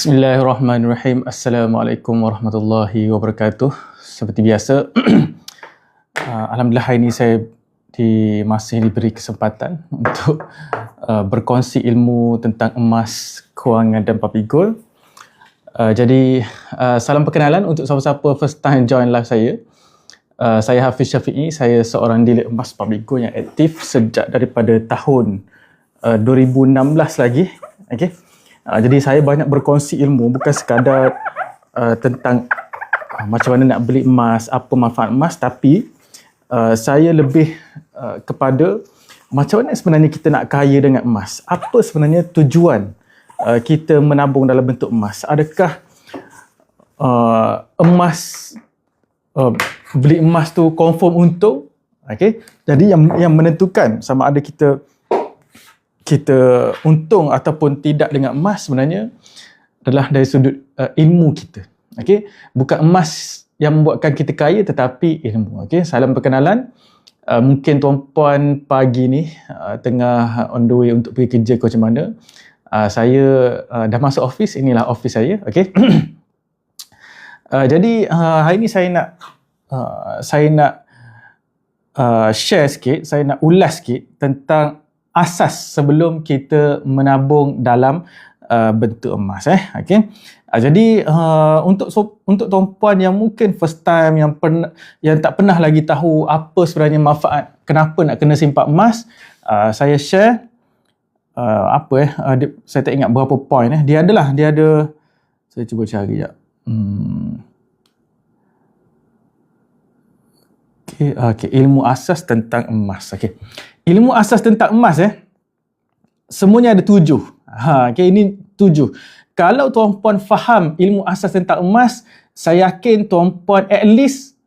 Bismillahirrahmanirrahim. Assalamualaikum warahmatullahi wabarakatuh. Seperti biasa, Alhamdulillah hari ini saya masih diberi kesempatan untuk berkongsi ilmu tentang emas, kewangan dan Papi Gold. Jadi, salam perkenalan untuk siapa-siapa first time join live saya. Saya Hafiz Syafi'i, saya seorang dealer emas Papi Gold yang aktif sejak daripada tahun 2016 lagi. Okay. Jadi saya banyak berkongsi ilmu, bukan sekadar tentang macam mana nak beli emas, apa manfaat emas, tapi saya lebih kepada macam mana sebenarnya kita nak kaya dengan emas. Apa sebenarnya tujuan kita menabung dalam bentuk emas? Adakah beli emas tu confirm untung? Okay? Jadi yang menentukan sama ada kita untung ataupun tidak dengan emas sebenarnya adalah dari sudut ilmu kita. Okey, bukan emas yang membuatkan kita kaya tetapi ilmu. Okey, salam perkenalan. Mungkin tuan-puan pagi ni tengah on the way untuk pergi kerja ke macam mana. Saya dah masuk office, inilah office saya. Okey. Jadi hari ni saya nak share sikit, saya nak ulas sikit tentang asas sebelum kita menabung dalam bentuk emas. Okay. Jadi untuk tuan-puan yang mungkin first time, yang tak pernah lagi tahu apa sebenarnya manfaat, kenapa nak kena simpan emas, saya share saya tak ingat berapa point. Dia ada, saya cuba cari sekejap. Okay, ilmu asas tentang emas. Okay. Ilmu asas tentang emas semuanya ada 7. Okay, ini 7. Kalau tuan-puan faham ilmu asas tentang emas, saya yakin tuan-puan at least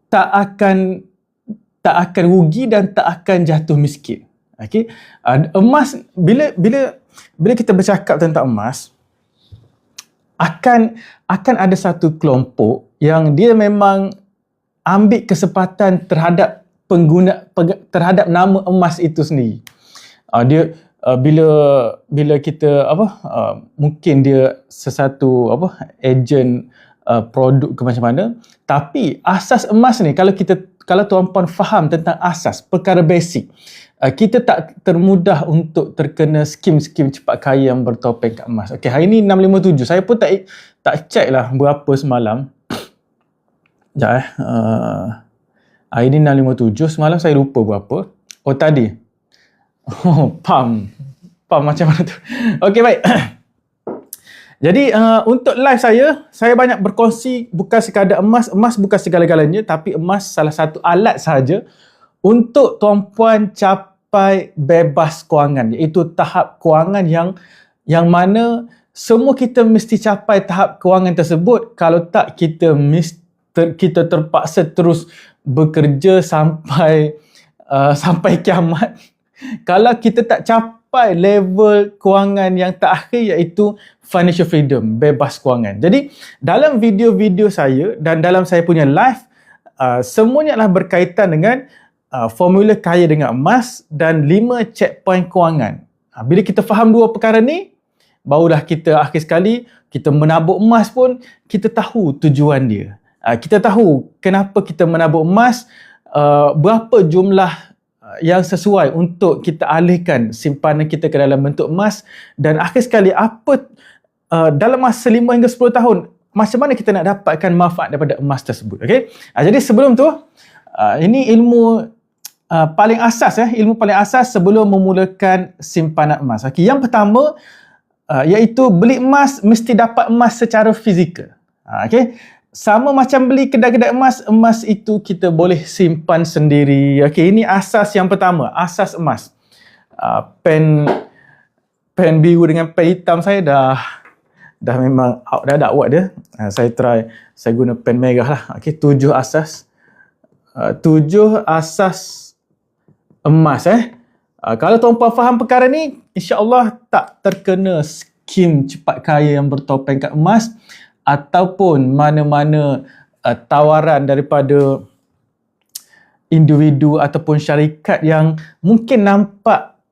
tak akan rugi dan tak akan jatuh miskin. Okay. Emas, bila kita bercakap tentang emas, akan ada satu kelompok yang dia memang ambil kesempatan terhadap terhadap nama emas itu sendiri. Dia bila kita mungkin dia sesuatu ejen produk ke macam mana, tapi asas emas ni kalau tuan-puan faham tentang asas perkara basic, kita tak termudah untuk terkena skim-skim cepat kaya yang bertopeng kat emas. Okey, hari ni 657. Saya pun tak check lah berapa semalam. Sekejap hari ni 657, semalam saya lupa berapa. Oh tadi. Pam macam mana tu. Okey, baik. Jadi untuk live saya banyak berkongsi bukan sekadar emas bukan segala-galanya, tapi emas salah satu alat sahaja untuk tuan-puan capai bebas kewangan, iaitu tahap kewangan yang mana semua kita mesti capai tahap kewangan tersebut. Kalau tak, kita terpaksa terus bekerja sampai kiamat kalau kita tak capai level kewangan yang terakhir, iaitu financial freedom, bebas kewangan. Jadi dalam video-video saya dan dalam saya punya live, semuanya adalah berkaitan dengan formula kaya dengan emas dan 5 checkpoint kewangan. Bila kita faham dua perkara ni, barulah kita akhir sekali kita menabung emas pun kita tahu tujuan dia. Kita tahu kenapa kita menabung emas, berapa jumlah yang sesuai untuk kita alihkan simpanan kita ke dalam bentuk emas, dan akhir sekali dalam masa 5 hingga 10 tahun macam mana kita nak dapatkan manfaat daripada emas tersebut. Okay? Jadi sebelum tu, ini ilmu paling asas, ilmu paling asas sebelum memulakan simpanan emas. Okay? Yang pertama iaitu beli emas mesti dapat emas secara fizikal. Okay? Sama macam beli kedai-kedai emas itu kita boleh simpan sendiri. Okey, ini asas yang pertama, asas emas. Pen biru dengan pen hitam saya dah memang out dah awak dia. Saya guna pen merah lah. Okey, 7 asas. 7 asas emas kalau tuan-puan faham perkara ni, insya-Allah tak terkena skim cepat kaya yang bertopeng kat emas, ataupun mana-mana tawaran daripada individu ataupun syarikat yang mungkin nampak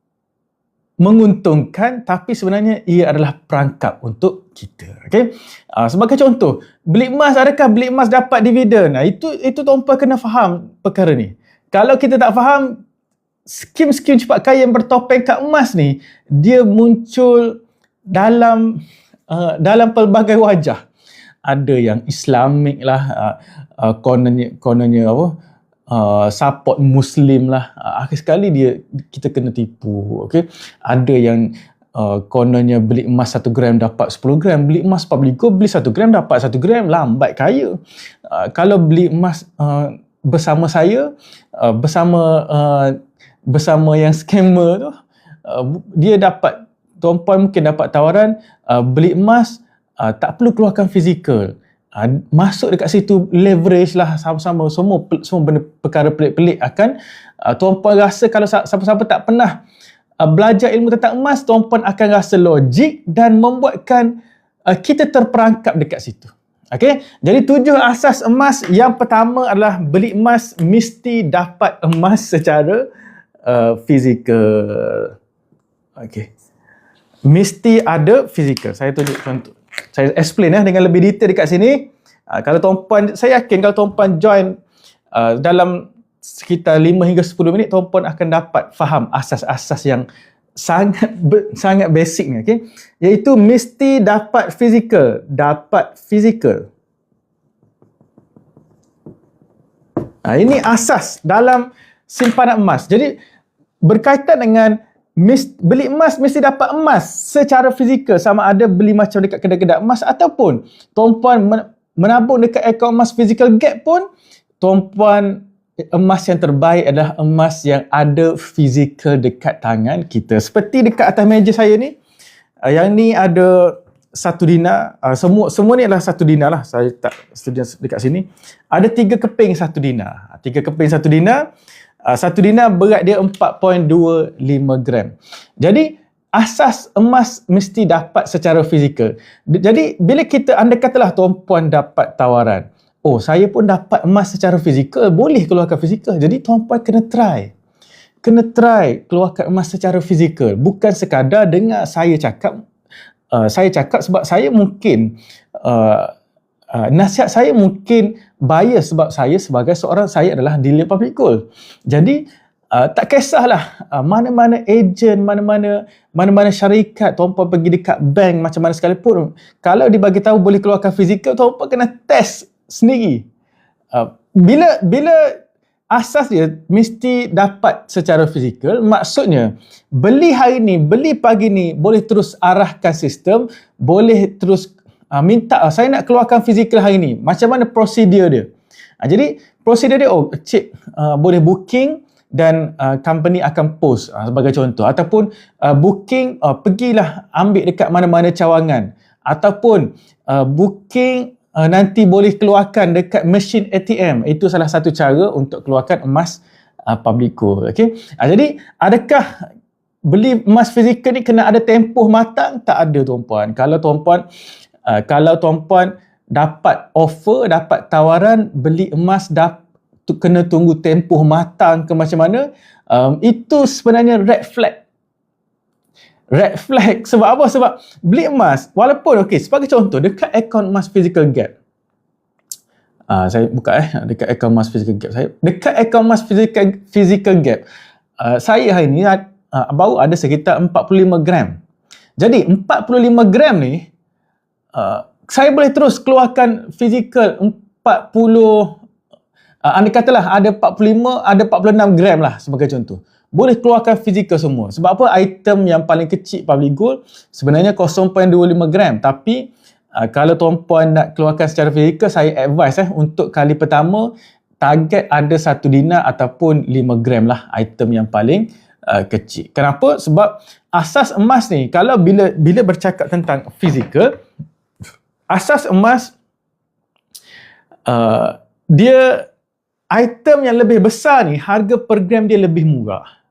menguntungkan, tapi sebenarnya ia adalah perangkap untuk kita. Okay? Sebagai contoh, beli emas, adakah beli emas dapat dividen? Itu tuan-puan kena faham perkara ni. Kalau kita tak faham, skim-skim cepat kaya yang bertopeng kat emas ni, dia muncul dalam pelbagai wajah. Ada yang Islamik lah, kononnya apa, support Muslim lah. Akhir sekali kita kena tipu. Okay? Ada yang kononnya beli emas 1 gram dapat 10 gram, beli emas 40 go, beli 1 gram dapat 1 gram, lambat kaya. Kalau beli emas bersama saya, bersama yang scammer tu, dia dapat, tuan-puan mungkin dapat tawaran beli emas, tak perlu keluarkan fizikal. Masuk dekat situ, leverage lah sama-sama, semua benda perkara pelik-pelik akan tuan-puan rasa. Kalau siapa-siapa tak pernah belajar ilmu tentang emas, tuan-puan akan rasa logik dan membuatkan kita terperangkap dekat situ. Okay? Jadi 7 asas emas. Yang pertama adalah beli emas mesti dapat emas secara fizikal. Okay. Mesti ada fizikal. Saya tunjuk contoh. Saya explain dengan lebih detail dekat sini. Kalau tuan-puan, saya yakin kalau tuan-puan join dalam sekitar 5 hingga 10 minit, tuan-puan akan dapat faham asas-asas yang sangat basic ni. Okay? Iaitu mesti dapat fizikal. Dapat fizikal. Ini asas dalam simpanan emas. Jadi berkaitan dengan beli emas mesti dapat emas secara fizikal, sama ada beli macam dekat kedai-kedai emas ataupun tuan-puan menabung dekat akaun emas physical gap pun, tuan-puan, emas yang terbaik adalah emas yang ada fizikal dekat tangan kita. Seperti dekat atas meja saya ni, yang ni ada 1 dinar, semua ni adalah 1 dinar lah, saya tak setuju dekat sini. Ada 3 keping 1 dinar. 3 keping 1 dinar. 1 dinar berat dia 4.25 gram. Jadi asas emas mesti dapat secara fizikal. Jadi bila anda katalah tuan-puan dapat tawaran, oh saya pun dapat emas secara fizikal, boleh keluarkan fizikal. Jadi tuan-puan kena try keluarkan emas secara fizikal. Bukan sekadar dengar saya cakap sebab saya mungkin nasihat saya mungkin bias sebab saya sebagai saya adalah dealer public gold. Jadi tak kisahlah mana-mana ejen, mana-mana syarikat, tuan-puan pergi dekat bank macam mana sekalipun, kalau dibagi tahu boleh keluarkan fizikal, tuan-puan kena test sendiri. Bila asas dia mesti dapat secara fizikal, maksudnya beli hari ni, beli pagi ni, boleh terus arahkan sistem, boleh terus minta, saya nak keluarkan fizikal hari ni, macam mana prosedur dia. Jadi prosedur dia, cik boleh booking dan company akan post sebagai contoh, ataupun booking, pergilah ambil dekat mana-mana cawangan, ataupun booking nanti boleh keluarkan dekat mesin ATM. Itu salah satu cara untuk keluarkan emas public gold. Okay? Jadi adakah beli emas fizikal ni kena ada tempoh matang? Tak ada, tuan-puan. Kalau tuan-puan dapat offer, dapat tawaran beli emas, kena tunggu tempoh matang ke macam mana, itu sebenarnya red flag. Red flag. Sebab apa? Sebab beli emas, walaupun sebagai contoh, dekat akaun emas physical gap, saya buka dekat akaun emas physical gap saya, dekat akaun emas physical gap, saya hari ni baru ada sekitar 45 gram. Jadi 45 gram ni, saya boleh terus keluarkan fizikal 40, anda katalah ada 45, ada 46 gram lah sebagai contoh. Boleh keluarkan fizikal semua. Sebab apa? Item yang paling kecil public gold sebenarnya 0.25 gram. Tapi kalau tuan-puan nak keluarkan secara fizikal, saya advise untuk kali pertama target ada 1 dinar ataupun 5 gram lah item yang paling kecil. Kenapa? Sebab asas emas ni, kalau bila bercakap tentang fizikal, asas emas, dia item yang lebih besar ni, harga per gram dia lebih murah.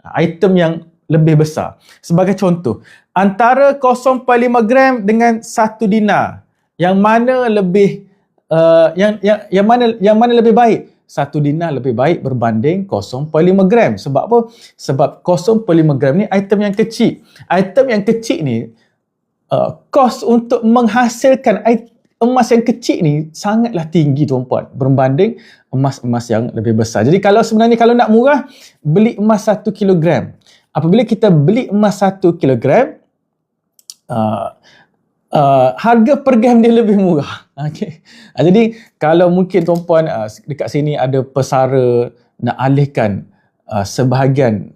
Item yang lebih besar. Sebagai contoh, antara 0.5 gram dengan 1 dinar, yang mana lebih yang mana lebih baik? 1 dinar lebih baik berbanding 0.5 gram. Sebab apa? Sebab 0.5 gram ni item yang kecil. Item yang kecil ni, kos untuk menghasilkan emas yang kecil ni sangatlah tinggi tuan-puan berbanding emas-emas yang lebih besar. Jadi sebenarnya kalau nak murah, beli emas 1 kilogram. Apabila kita beli emas 1 kilogram, harga per gram dia lebih murah. Okay. Jadi kalau mungkin tuan-puan dekat sini ada pesara nak alihkan sebahagian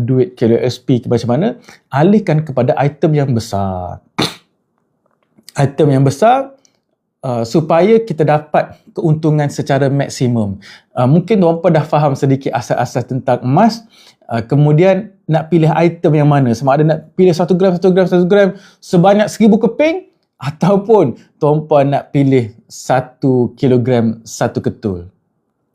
duit KLSP ke macam mana, alihkan kepada item yang besar. Item yang besar supaya kita dapat keuntungan secara maksimum. Mungkin tuan-puan dah faham sedikit asas-asas tentang emas, kemudian nak pilih item yang mana, sama ada nak pilih 1 gram sebanyak 1000 keping, ataupun tuan-puan nak pilih 1 kilogram 1 ketul.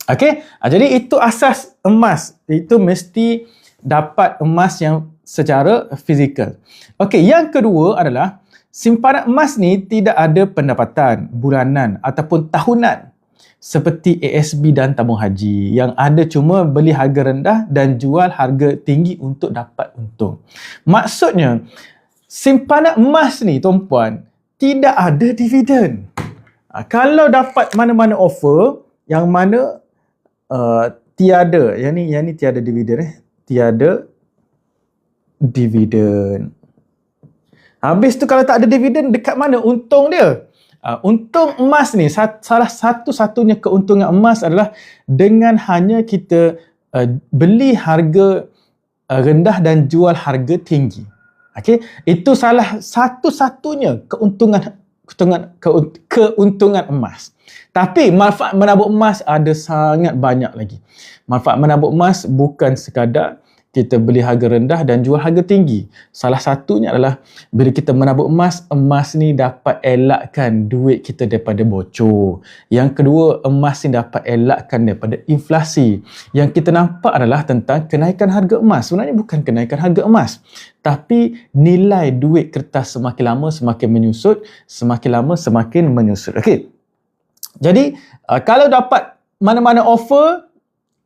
Okey? Jadi itu asas emas. Itu mesti dapat emas yang secara fizikal. Okey, yang kedua adalah simpanan emas ni tidak ada pendapatan bulanan ataupun tahunan seperti ASB dan tabung haji. Yang ada cuma beli harga rendah dan jual harga tinggi untuk dapat untung. Maksudnya, simpanan emas ni tuan-puan tidak ada dividen. Kalau dapat mana-mana offer yang mana tiada, yang ni tiada dividen, tiada dividen. Habis tu kalau tak ada dividen, dekat mana untung dia? Untung emas ni, salah satu-satunya keuntungan emas adalah dengan hanya kita beli harga rendah dan jual harga tinggi. Okay? Itu salah satu-satunya keuntungan emas. Tapi manfaat menabung emas ada sangat banyak lagi. Manfaat menabung emas bukan sekadar kita beli harga rendah dan jual harga tinggi. Salah satunya adalah bila kita menabung emas, emas ni dapat elakkan duit kita daripada bocor. Yang kedua, emas ni dapat elakkan daripada inflasi. Yang kita nampak adalah tentang kenaikan harga emas. Sebenarnya bukan kenaikan harga emas, tapi nilai duit kertas semakin lama semakin menyusut, semakin lama semakin menyusut. Okey. Jadi, kalau dapat mana-mana offer,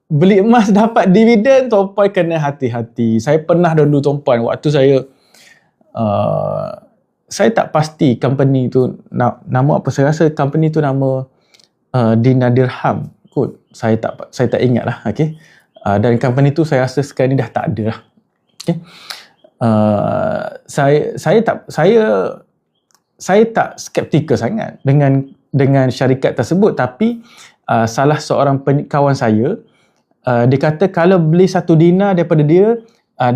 beli emas dapat dividen, tuan-puan kena hati-hati. Saya pernah dulu tuan-puan, waktu saya tak pasti company tu nama apa. Saya rasa company tu nama Dina Dirham kot. Saya tak ingat lah. Okay? Dan company tu saya rasa sekarang ni dah tak ada lah. Okay? Saya tak skeptikal sangat dengan syarikat tersebut, tapi salah seorang kawan saya, dia kata kalau beli 1 dinar daripada dia,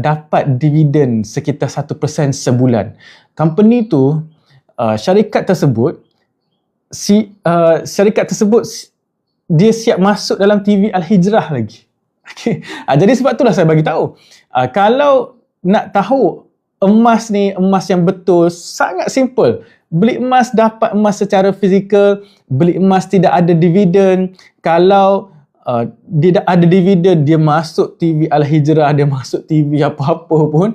dapat dividen sekitar 1% sebulan. Company tu, syarikat tersebut dia siap masuk dalam TV Al-Hijrah lagi. Okay. Jadi sebab itulah saya bagi tahu, kalau nak tahu emas ni, emas yang betul, sangat simple. Beli emas, dapat emas secara fizikal. Beli emas tidak ada dividen. Kalau dia ada dividen, dia masuk TV Al-Hijrah, dia masuk TV apa-apa pun,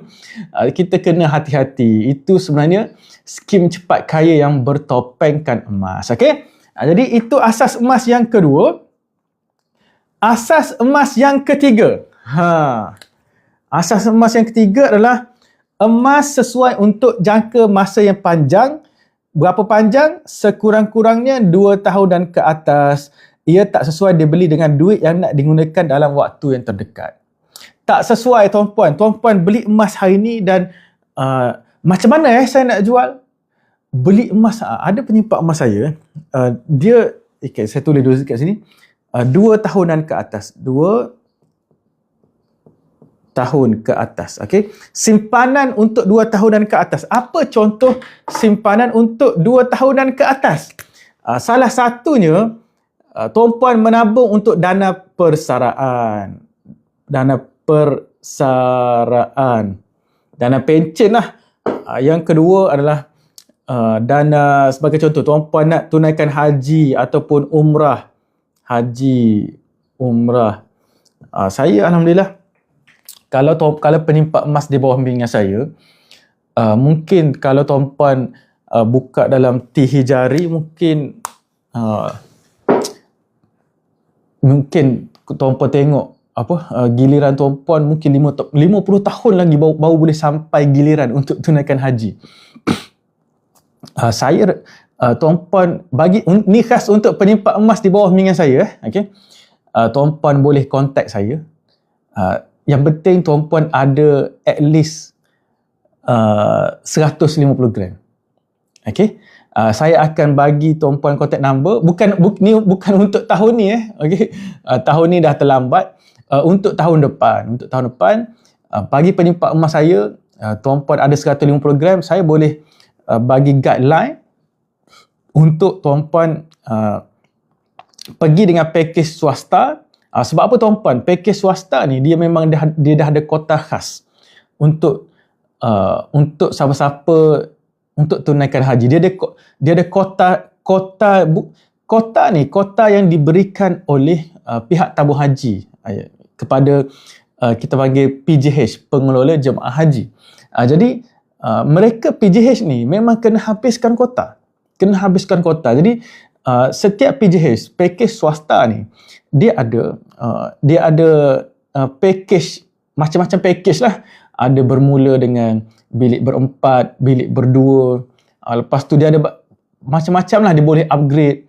kita kena hati-hati. Itu sebenarnya skim cepat kaya yang bertopengkan emas. Okay? Jadi itu asas emas yang kedua. Asas emas yang ketiga. Asas emas yang ketiga adalah emas sesuai untuk jangka masa yang panjang. Berapa panjang? Sekurang-kurangnya 2 tahun dan ke atas. Ia tak sesuai dibeli dengan duit yang nak digunakan dalam waktu yang terdekat. Tak sesuai tuan-puan. Tuan-puan beli emas hari ni dan macam mana saya nak jual? Beli emas, ada penyimpan emas saya, dia, saya tulis dulu kat sini, 2 tahunan ke atas. 2 tahun ke atas. Okay? Simpanan untuk 2 tahunan ke atas. Apa contoh simpanan untuk 2 tahunan ke atas? Salah satunya, tuan-puan menabung untuk dana persaraan. Dana persaraan. Dana pencen lah. Yang kedua adalah dana, sebagai contoh, tuan-puan nak tunaikan haji ataupun umrah. Haji, umrah. Saya Alhamdulillah, kalau penyimpan emas di bawah bimbingan saya, mungkin kalau tuan-puan buka dalam T-Hijari, mungkin mungkin tuan-puan tengok giliran tuan-puan mungkin 50 tahun lagi baru boleh sampai giliran untuk tunaikan haji. Tuan-puan ni khas untuk penyimpan emas di bawah bimbingan saya. Okey. Tuan-puan boleh kontak saya. Yang penting tuan-puan ada at least 150 gram. Okey. Saya akan bagi tuan-puan kontak number. Bukan untuk tahun ni okey. Tahun ni dah terlambat. Untuk tahun depan, bagi penyimpan emas saya, tuan-puan ada 150 gram, saya boleh bagi guideline untuk tuan-puan pergi dengan pakej swasta. Sebab apa tuan-puan? Pakej swasta ni dia memang dah ada kota khas untuk siapa-siapa untuk tunaikan haji. Dia ada kota yang diberikan oleh pihak tabung haji kepada kita panggil PJH, pengelola jemaah haji. Jadi mereka PJH ni memang kena habiskan kota. Jadi setiap PJH, pakej swasta ni, dia ada pakej, macam-macam pakej lah. Ada bermula dengan bilik berempat, bilik berdua. Lepas tu dia ada macam-macam lah, dia boleh upgrade.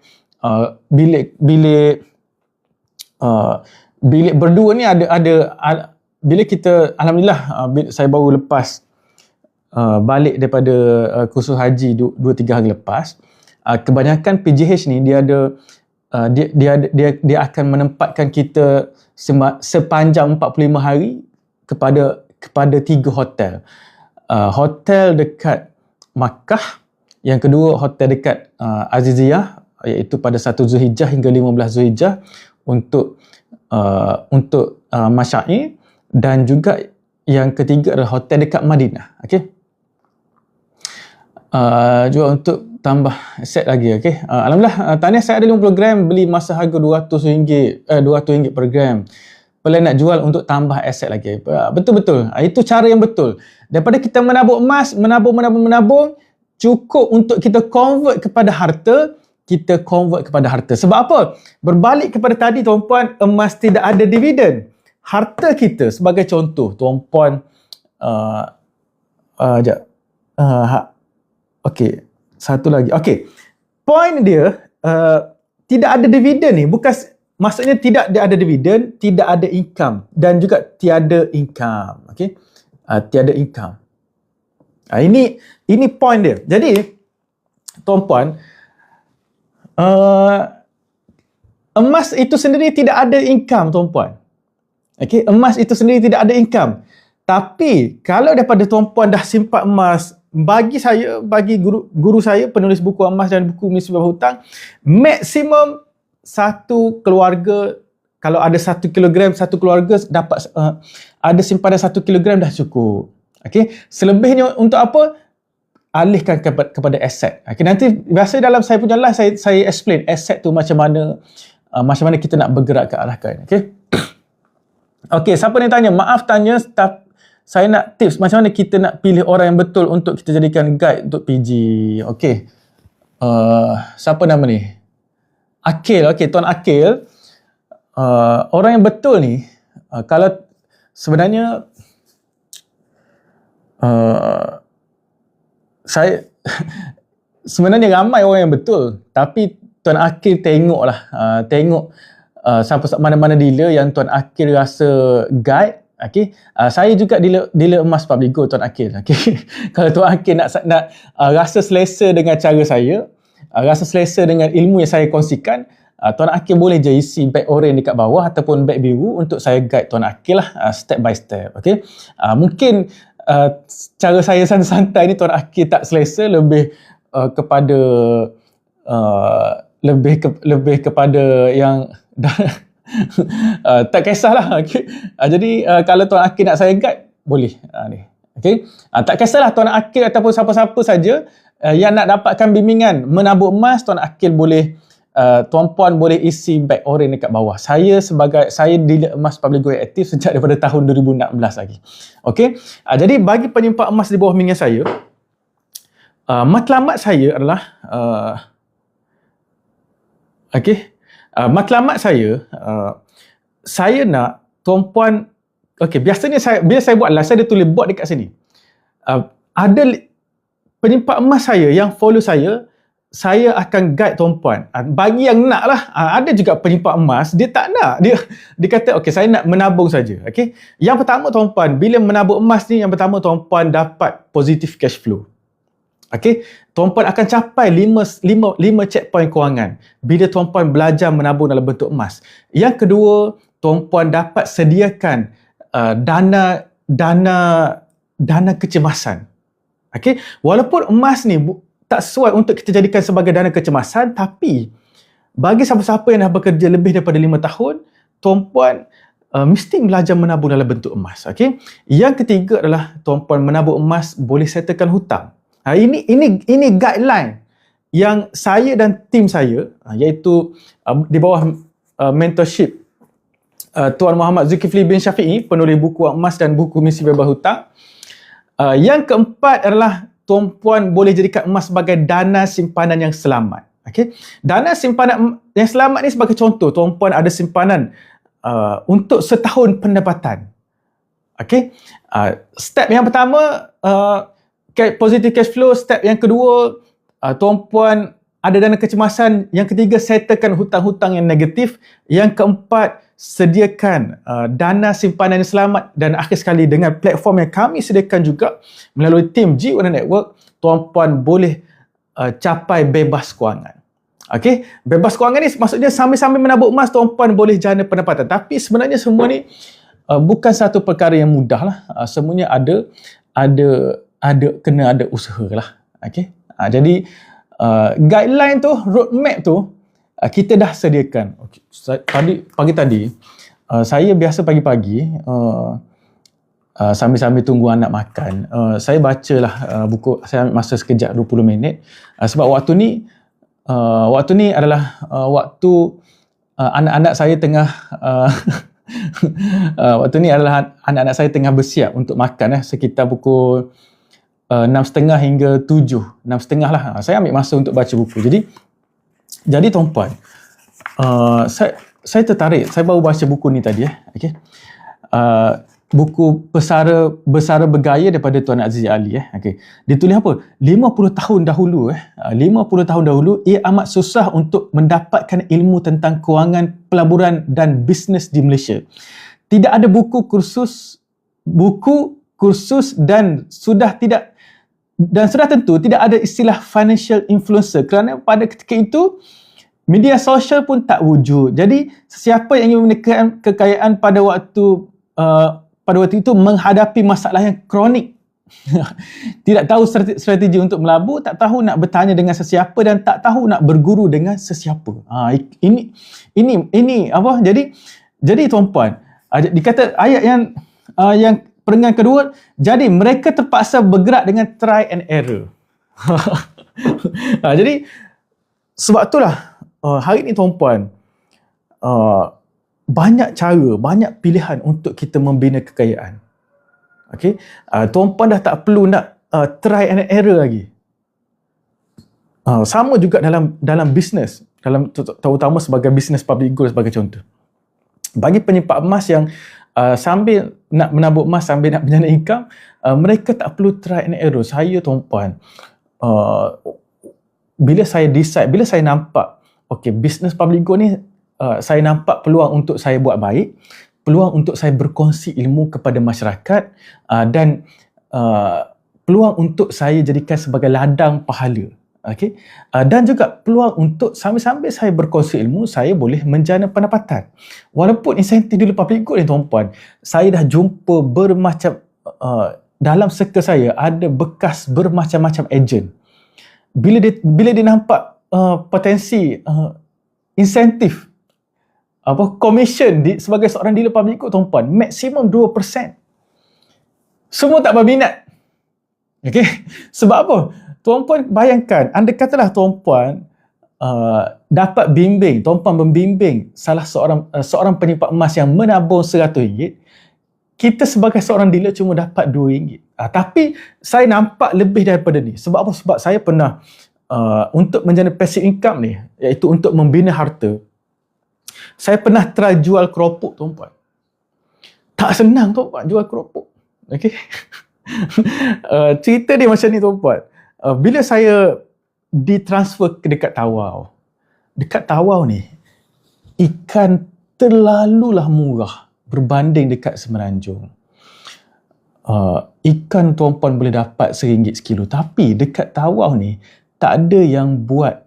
Bilik berdua ni ada bila kita, alhamdulillah, saya baru lepas balik daripada kursus haji 2-3 hari lepas. Kebanyakan PJH ni dia akan menempatkan kita sepanjang 45 hari kepada 3 hotel. Hotel dekat Makkah, yang kedua hotel dekat Aziziyah, iaitu pada 1 Zulhijjah hingga 15 Zulhijjah untuk Masyair, dan juga yang ketiga adalah hotel dekat Madinah. Okey. Juga untuk tambah set lagi. Okey. Alhamdulillah, tahniah, saya ada 50 gram, beli masa harga RM200 per gram. Plan nak jual untuk tambah aset lagi. Betul-betul. Itu cara yang betul. Daripada kita menabung emas, menabung, cukup untuk kita convert kepada harta. Sebab apa? Berbalik kepada tadi tuan-puan, emas tidak ada dividen. Harta kita, sebagai contoh, tuan-puan, okey, satu lagi. Okey. Point dia, tidak ada dividen ni, maksudnya tidak ada dividen, tidak ada income, dan juga tiada income. Okey. Tiada income. Ini point dia. Jadi, tuan-puan, emas itu sendiri tidak ada income, tuan-puan. Okey, emas itu sendiri tidak ada income. Tapi kalau daripada tuan-puan dah simpan emas, bagi guru saya, penulis buku emas dan buku misi berhutang, maksimum satu keluarga, kalau ada 1 kilogram, satu keluarga dapat ada simpanan 1 kilogram dah cukup. Okey, selebihnya untuk apa? Alihkan kepada aset. Okay, nanti biasa dalam saya punya live saya explain aset tu macam mana kita nak bergerak ke arahkan. Okey. Okey, siapa yang tanya? Maaf tanya, saya nak tips macam mana kita nak pilih orang yang betul untuk kita jadikan guide untuk PG. Okey. Siapa nama ni? Akil. Okey, Tuan Akil. Orang yang betul ni, kalau sebenarnya saya sebenarnya ramai orang yang betul, tapi Tuan Akil tengoklah, siapa mana-mana dealer yang Tuan Akil rasa guide. Okey, saya juga dealer emas public go, Tuan Akil. Okey, kalau Tuan Akil nak rasa selesa dengan cara saya, rasa selesa dengan ilmu yang saya kongsikan, Tuan Akil boleh je isi beg oren dekat bawah ataupun beg biru untuk saya guide Tuan Akil lah, step by step. Okey, mungkin cara saya santai ni Tuan Akil tak selesa, lebih kepada lebih kepada yang tak kisahlah. Okay. Jadi kalau Tuan Akil nak saya guide, boleh ni. Okay. Tak kisahlah Tuan Akil ataupun siapa-siapa saja yang nak dapatkan bimbingan menabung emas, Tuan Akil boleh, tuan-puan boleh isi beg oren dekat bawah. Saya dealer emas public go aktif sejak daripada tahun 2016 lagi. Okey. Jadi bagi penyimpan emas di bawah bimbingan saya, matlamat saya adalah okey. Matlamat saya nak tuan-puan, okey, biasanya bila saya buat live, saya ada tulis board dekat sini. Ada penyimpan emas saya yang follow saya akan guide tuan-puan. Bagi yang nak lah, ada juga penyimpan emas, dia tak nak. Dia kata, okey, saya nak menabung saja. Okey. Yang pertama tuan-puan, bila menabung emas ni, yang pertama tuan-puan dapat positive cash flow. Okey, tuan-puan akan capai 5 checkpoint kewangan bila tuan-puan belajar menabung dalam bentuk emas. Yang kedua, tuan-puan dapat sediakan dana kecemasan. Okey, walaupun emas ni tak sesuai untuk kita jadikan sebagai dana kecemasan, tapi bagi siapa-siapa yang dah bekerja lebih daripada 5 tahun, tuan-puan mesti belajar menabung dalam bentuk emas. Okey. Yang ketiga adalah tuan-puan menabung emas boleh settlekan hutang. Ini guideline yang saya dan tim saya, iaitu di bawah mentorship Tuan Muhammad Zulkifli bin Syafi'i, penulis buku Wang Emas dan buku Misi Bebas Hutang. Yang keempat adalah tuan-puan boleh jadikan emas sebagai dana simpanan yang selamat. Okay? Dana simpanan yang selamat ni sebagai contoh, tuan-puan ada simpanan untuk setahun pendapatan. Okay? Step yang pertama, positive cash flow. Step yang kedua, tuan-puan ada dana kecemasan. Yang ketiga, settlekan hutang-hutang yang negatif. Yang keempat, sediakan dana simpanan yang selamat. Dan akhir sekali, dengan platform yang kami sediakan juga melalui tim G1 Network, tuan-puan boleh capai bebas kewangan. Okey, bebas kewangan ni maksudnya sambil-sambil menabung emas, tuan-puan boleh jana pendapatan. Tapi sebenarnya semua ni bukan satu perkara yang mudah lah. Semuanya kena ada usaha lah. Okay? Jadi guideline tu, roadmap tu kita dah sediakan. Okay. Pagi tadi saya biasa pagi-pagi sambil-sambil tunggu anak makan, saya bacalah buku. Saya ambil masa sekejap 20 minit sebab waktu ni adalah waktu anak-anak saya tengah waktu ni adalah anak-anak saya tengah bersiap untuk makan, sekitar pukul 6.30 hingga 7. 6.30 lah. Saya ambil masa untuk baca buku. Jadi tuan-puan, saya tertarik. Saya baru baca buku ni tadi. Okay. Buku Bersara Bergaya daripada Tuan Aziz Ali. Okay. Dia tulis apa? 50 tahun dahulu, 50 tahun dahulu, ia amat susah untuk mendapatkan ilmu tentang kewangan, pelaburan dan bisnes di Malaysia. Tidak ada buku kursus dan sudah tentu tidak ada istilah financial influencer, kerana pada ketika itu media sosial pun tak wujud. Jadi sesiapa yang ingin menekan kekayaan pada waktu itu menghadapi masalah yang kronik. Tidak tahu strategi untuk melabur, tak tahu nak bertanya dengan sesiapa dan tak tahu nak berguru dengan sesiapa. Ini apa? Jadi tuan-puan, dikata ayat yang perenggan kedua, jadi mereka terpaksa bergerak dengan try and error. Jadi sebab itulah hari ni tuan-puan, banyak cara, banyak pilihan untuk kita membina kekayaan. Okay? Tuan-puan dah tak perlu nak try and error lagi. Sama juga dalam bisnes, terutama sebagai bisnes public goal sebagai contoh. Bagi penyimpan emas yang sambil nak menabung emas, sambil nak menjana income, mereka tak perlu try and error. Saya tuan-puan, bila saya decide, bila saya nampak okay, bisnes public goal ni, saya nampak peluang untuk saya buat baik, peluang untuk saya berkongsi ilmu kepada masyarakat, dan peluang untuk saya jadikan sebagai ladang pahala. Okay? Dan juga peluang untuk sambil-sambil saya berkongsi ilmu, saya boleh menjana pendapatan. Walaupun insentif dulu public good ni tuan-puan, saya dah jumpa bermacam, dalam circle saya ada bekas bermacam-macam ejen. Bila dia nampak potensi insentif, commission sebagai seorang dealer public good tuan-puan, maksimum 2%. Semua tak berminat. Okay? Sebab apa? Tuan-puan bayangkan, anda katalah tuan-puan dapat bimbing, tuan-puan membimbing salah seorang penyimpan emas yang menabung RM100, kita sebagai seorang dealer cuma dapat RM2. Tapi saya nampak lebih daripada ni. Sebab apa? Sebab saya pernah untuk menjana passive income ni, iaitu untuk membina harta, Saya pernah try jual keropok tuan-puan. Tak senang tuan-puan jual keropok. Okey. Cerita dia macam ni tuan-puan. Bila saya ditransfer ke dekat Tawau. Dekat Tawau ni, ikan terlalulah murah berbanding dekat Semenanjung. Ikan tuan-puan boleh dapat RM1 sekilo. Tapi dekat Tawau ni, tak ada yang buat,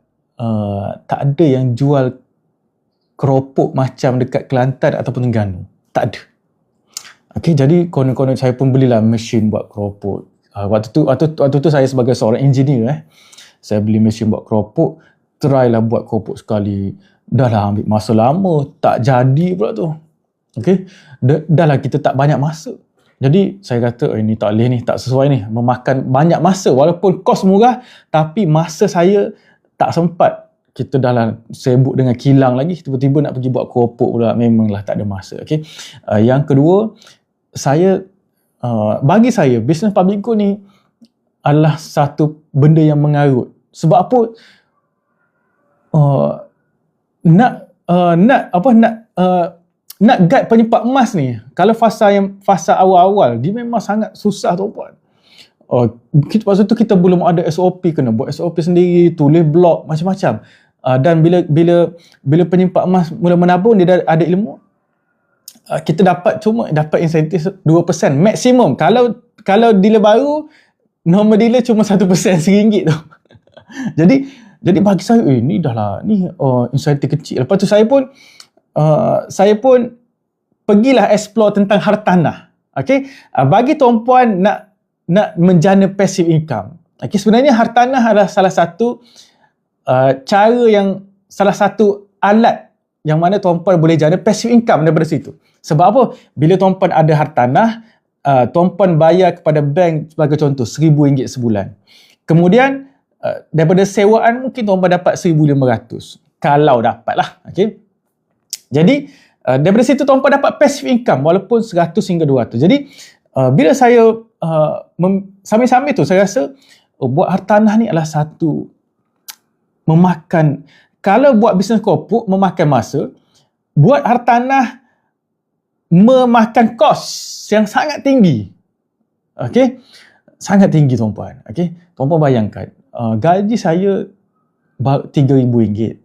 tak ada yang jual keropok macam dekat Kelantan ataupun Terengganu. Tak ada. Okay, jadi konon-konon saya pun belilah mesin buat keropok. Waktu tu saya sebagai seorang engineer, saya beli mesin buat keropok, try lah buat keropok sekali. Dah lah ambil masa lama, tak jadi pula tu. Okay, dah lah kita tak banyak masa. Jadi saya kata, ini tak boleh ni, tak sesuai ni. Memakan banyak masa, walaupun kos murah, tapi masa saya tak sempat. Kita dah lah sibuk dengan kilang lagi, tiba-tiba nak pergi buat keropok pula, memanglah tak ada masa. Okay. Yang kedua, bagi saya, bisnes public good ni adalah satu benda yang mengarut. Sebab apa? Nak guide penyimpan emas ni, kalau fasa awal-awal, dia memang sangat susah tuan-puan. Masa tu kita belum ada SOP, kena buat SOP sendiri, tulis blog, macam-macam. Dan bila penyimpan emas mula menabung, dia dah ada ilmu, kita dapat insentif 2%, maksimum. Kalau dealer baru, normal dealer cuma 1%, RM1 tu. Jadi bagi saya, ni dah lah, ni insentif kecil. Lepas tu saya pun pergilah explore tentang hartanah. Okay? Bagi tuan-puan nak menjana passive income. Okay, sebenarnya hartanah adalah salah satu salah satu alat yang mana tuan-puan boleh jana passive income daripada situ. Sebab apa? Bila tuan-puan ada hartanah, tuan-puan bayar kepada bank sebagai contoh RM1,000 sebulan. Kemudian daripada sewaan mungkin tuan-puan dapat RM1,500. Kalau dapat lah. Okay? Jadi daripada situ tuan-puan dapat passive income walaupun RM100 hingga RM200. Jadi bila saya sambil-sambil tu saya rasa buat hartanah ni adalah satu memakan, kalau buat bisnes keropok memakan masa, buat hartanah memakan kos yang sangat tinggi. Okey, sangat tinggi tuan-puan. Okey, tuan-puan bayangkan gaji saya RM3,000,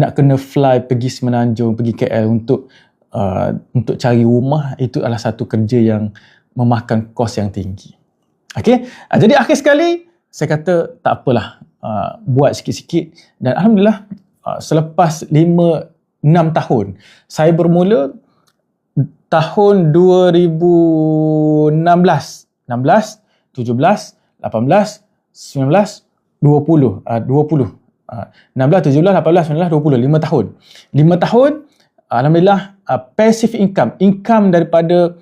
nak kena fly pergi Semenanjung, pergi KL untuk cari rumah, itu adalah satu kerja yang memakan kos yang tinggi. Okey, jadi akhir sekali saya kata tak apalah, buat sikit-sikit, dan alhamdulillah selepas 5-6 tahun, saya bermula tahun 2016, 17, 18, 19, 20. 16, 17, 18, 19, 20. 5 tahun. 5 tahun, alhamdulillah, passive income daripada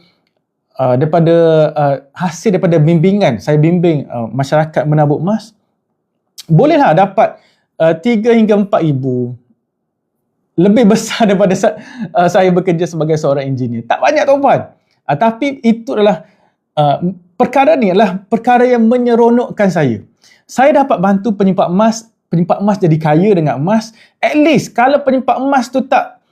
hasil daripada bimbingan. Saya bimbing masyarakat menabung emas. Bolehlah dapat 3 hingga 4 ribu. Lebih besar daripada saya bekerja sebagai seorang engineer. Tak banyak tuan-puan. Tapi itu adalah perkara ni adalah perkara yang menyeronokkan saya. Saya dapat bantu penyimpan emas jadi kaya dengan emas. At least kalau penyimpan emas tu tak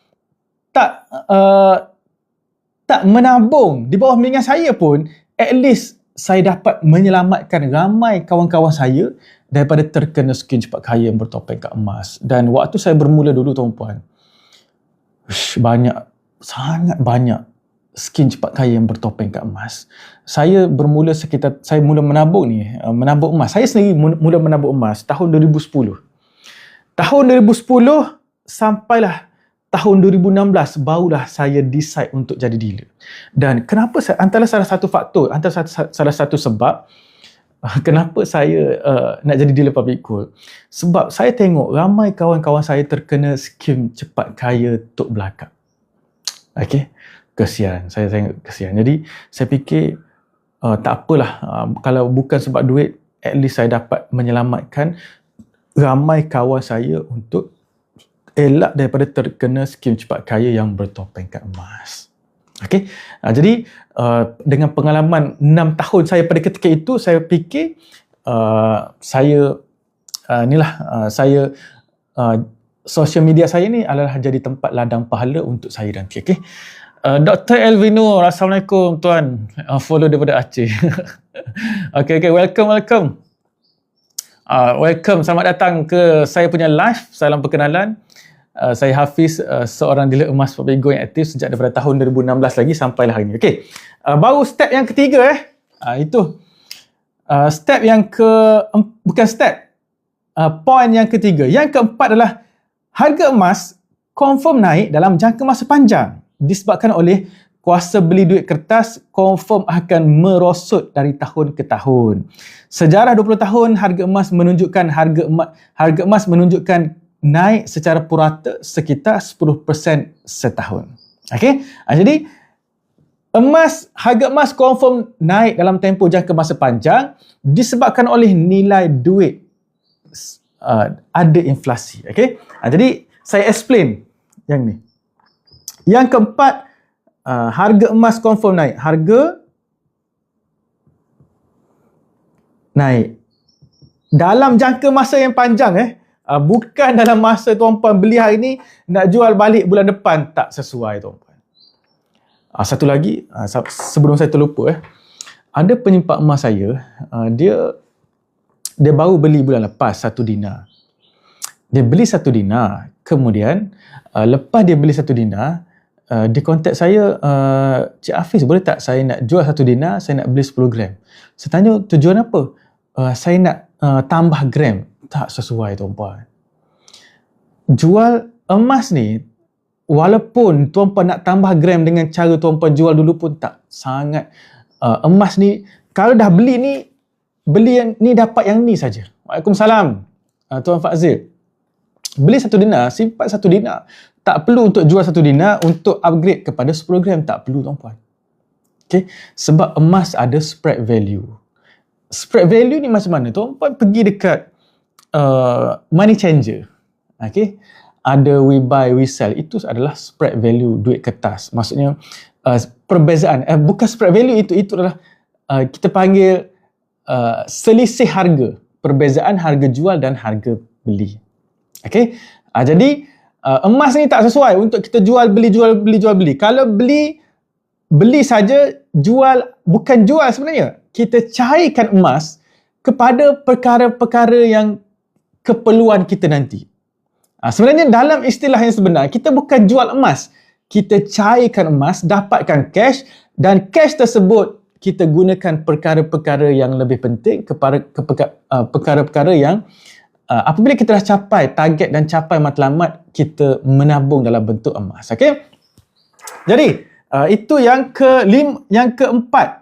menabung di bawah bimbingan saya pun, at least saya dapat menyelamatkan ramai kawan-kawan saya daripada terkena skim cepat kaya yang bertopeng kat emas. Dan waktu saya bermula dulu tuan-puan, sangat banyak skim cepat kaya yang bertopeng kat emas. Saya mula menabung emas. Saya sendiri mula menabung emas tahun 2010. Tahun 2010 sampailah tahun 2016 barulah saya decide untuk jadi dealer. Dan kenapa antara salah satu sebab kenapa saya nak jadi dealer public good, sebab saya tengok ramai kawan-kawan saya terkena skim cepat kaya tok belakang. Okey, kesian. Saya tengok kesian. Jadi saya fikir tak apalah, kalau bukan sebab duit, at least saya dapat menyelamatkan ramai kawan saya untuk elak daripada terkena skim cepat kaya yang bertopeng kat emas. Okey, jadi dengan pengalaman 6 tahun saya pada ketika itu, saya fikir saya social media saya ni adalah jadi tempat ladang pahala untuk saya nanti. Okay? Dr. Elvino, Assalamualaikum tuan. Follow daripada Aceh. Okay, welcome. Welcome, selamat datang ke saya punya live. Salam perkenalan. Saya Hafiz, seorang dealer emas Papigo yang aktif sejak daripada tahun 2016 lagi sampailah hari ini. Okay. Baru step yang ketiga itu. Step yang bukan step. Point yang ketiga. Yang keempat adalah harga emas confirm naik dalam jangka masa panjang. Disebabkan oleh kuasa beli duit kertas confirm akan merosot dari tahun ke tahun. Sejarah 20 tahun harga emas menunjukkan harga emas menunjukkan naik secara purata sekitar 10% setahun. Okey? Jadi harga emas confirm naik dalam tempoh jangka masa panjang disebabkan oleh nilai duit ada inflasi. Okey? Jadi saya explain yang ni. Yang keempat, harga emas confirm naik. Harga naik dalam jangka masa yang panjang bukan dalam masa tuan-puan beli hari ni nak jual balik bulan depan, tak sesuai tuan-puan. Satu lagi, sebelum saya terlupa ada penyimpan emas saya, dia baru beli bulan lepas 1 dinar. Dia beli 1 dinar, kemudian lepas dia beli 1 dinar, dia kontak saya, Cik Hafiz, boleh tak saya nak jual 1 dinar, saya nak beli 10 gram. Saya tanya, tujuan apa? Saya nak tambah gram. Tak sesuai tuan-puan. Jual emas ni, walaupun tuan-puan nak tambah gram dengan cara tuan-puan jual dulu pun tak sangat. Emas ni, kalau dah beli ni, beli yang ni dapat yang ni saja. Waalaikumsalam, Tuan Fazil. Beli 1 dinar, simpan 1 dinar. Tak perlu untuk jual 1 dinar untuk upgrade kepada 10 gram. Tak perlu tuan-puan. Okay? Sebab emas ada spread value. Spread value ni macam mana? Tuan-puan pergi dekat money changer. Okay? Ada we buy, we sell. Itu adalah spread value duit kertas. Maksudnya perbezaan. Bukan spread value itu adalah kita panggil selisih harga. Perbezaan harga jual dan harga beli. Okay? Jadi emas ni tak sesuai untuk kita jual beli. Kalau beli saja, jual bukan jual sebenarnya. Kita cairkan emas kepada perkara-perkara yang keperluan kita nanti. Sebenarnya dalam istilah yang sebenar, kita bukan jual emas. Kita cairkan emas, dapatkan cash, dan cash tersebut kita gunakan perkara-perkara yang lebih penting kepada perkara-perkara yang apabila kita dah capai target dan capai matlamat, kita menabung dalam bentuk emas. Okay? Jadi, itu yang keempat.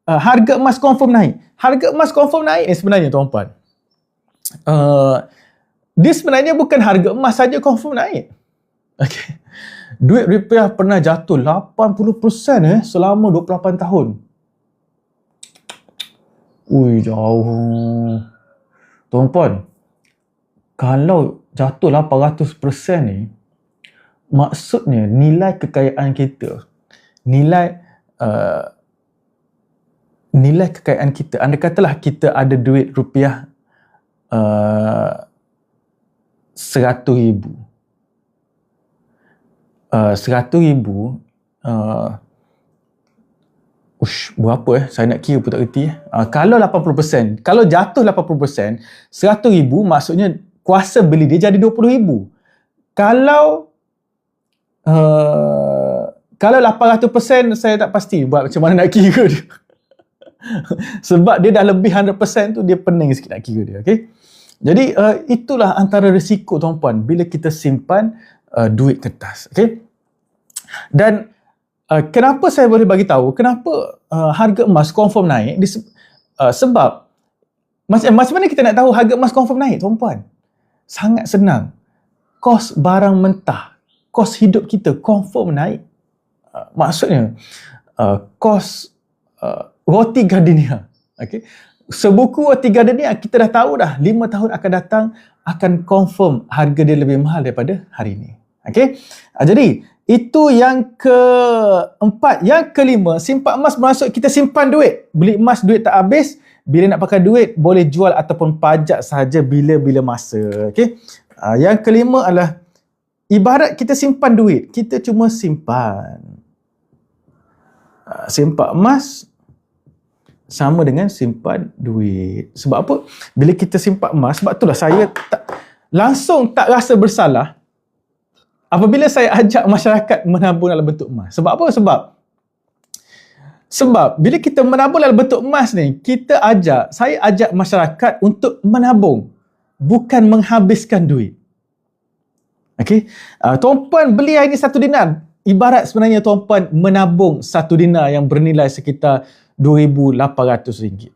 Harga emas confirm naik. Harga emas confirm naik sebenarnya tuan-puan. Dia sebenarnya bukan harga emas saja confirm naik. Okay. Duit rupiah pernah jatuh 80% selama 28 tahun. Ui, jauh. Tuan-puan, kalau jatuh 800% ni, maksudnya nilai kekayaan kita, nilai kekayaan kita, anda katalah kita ada duit rupiah 100,000. 100,000 berapa saya nak kira pun tak reti. Kalau 80%, kalau jatuh 80%, 100,000 maksudnya kuasa beli dia jadi 20,000. Kalau 800% saya tak pasti buat macam mana nak kira dia. Sebab dia dah lebih 100% tu, dia pening sikit nak kira dia. Okay? Jadi itulah antara risiko tuan-puan bila kita simpan duit kertas. Okay? Dan kenapa saya boleh bagi tahu kenapa harga emas confirm naik? Sebab macam mana kita nak tahu harga emas confirm naik tuan-puan? Sangat senang. Kos barang mentah, kos hidup kita confirm naik. Maksudnya kos roti gardenia. Okay? Sebuku roti gardenia kita dah tahu dah 5 tahun akan datang akan confirm harga dia lebih mahal daripada hari ini. Okay? Jadi itu yang keempat. Yang kelima, simpan emas bermaksud kita simpan duit. Beli emas duit tak habis, bila nak pakai duit boleh jual ataupun pajak sahaja bila-bila masa. Okay? Yang kelima adalah ibarat kita simpan duit, kita cuma simpan. Simpan emas sama dengan simpan duit. Sebab apa? Bila kita simpan emas, sebab itulah saya langsung tak rasa bersalah apabila saya ajak masyarakat menabung dalam bentuk emas. Sebab apa? Sebab bila kita menabung dalam bentuk emas ni, saya ajak masyarakat untuk menabung, bukan menghabiskan duit. Okey, tuan-puan beli hari ni 1 dinar. Ibarat sebenarnya tuan-puan menabung 1 dinar yang bernilai sekitar RM2,800.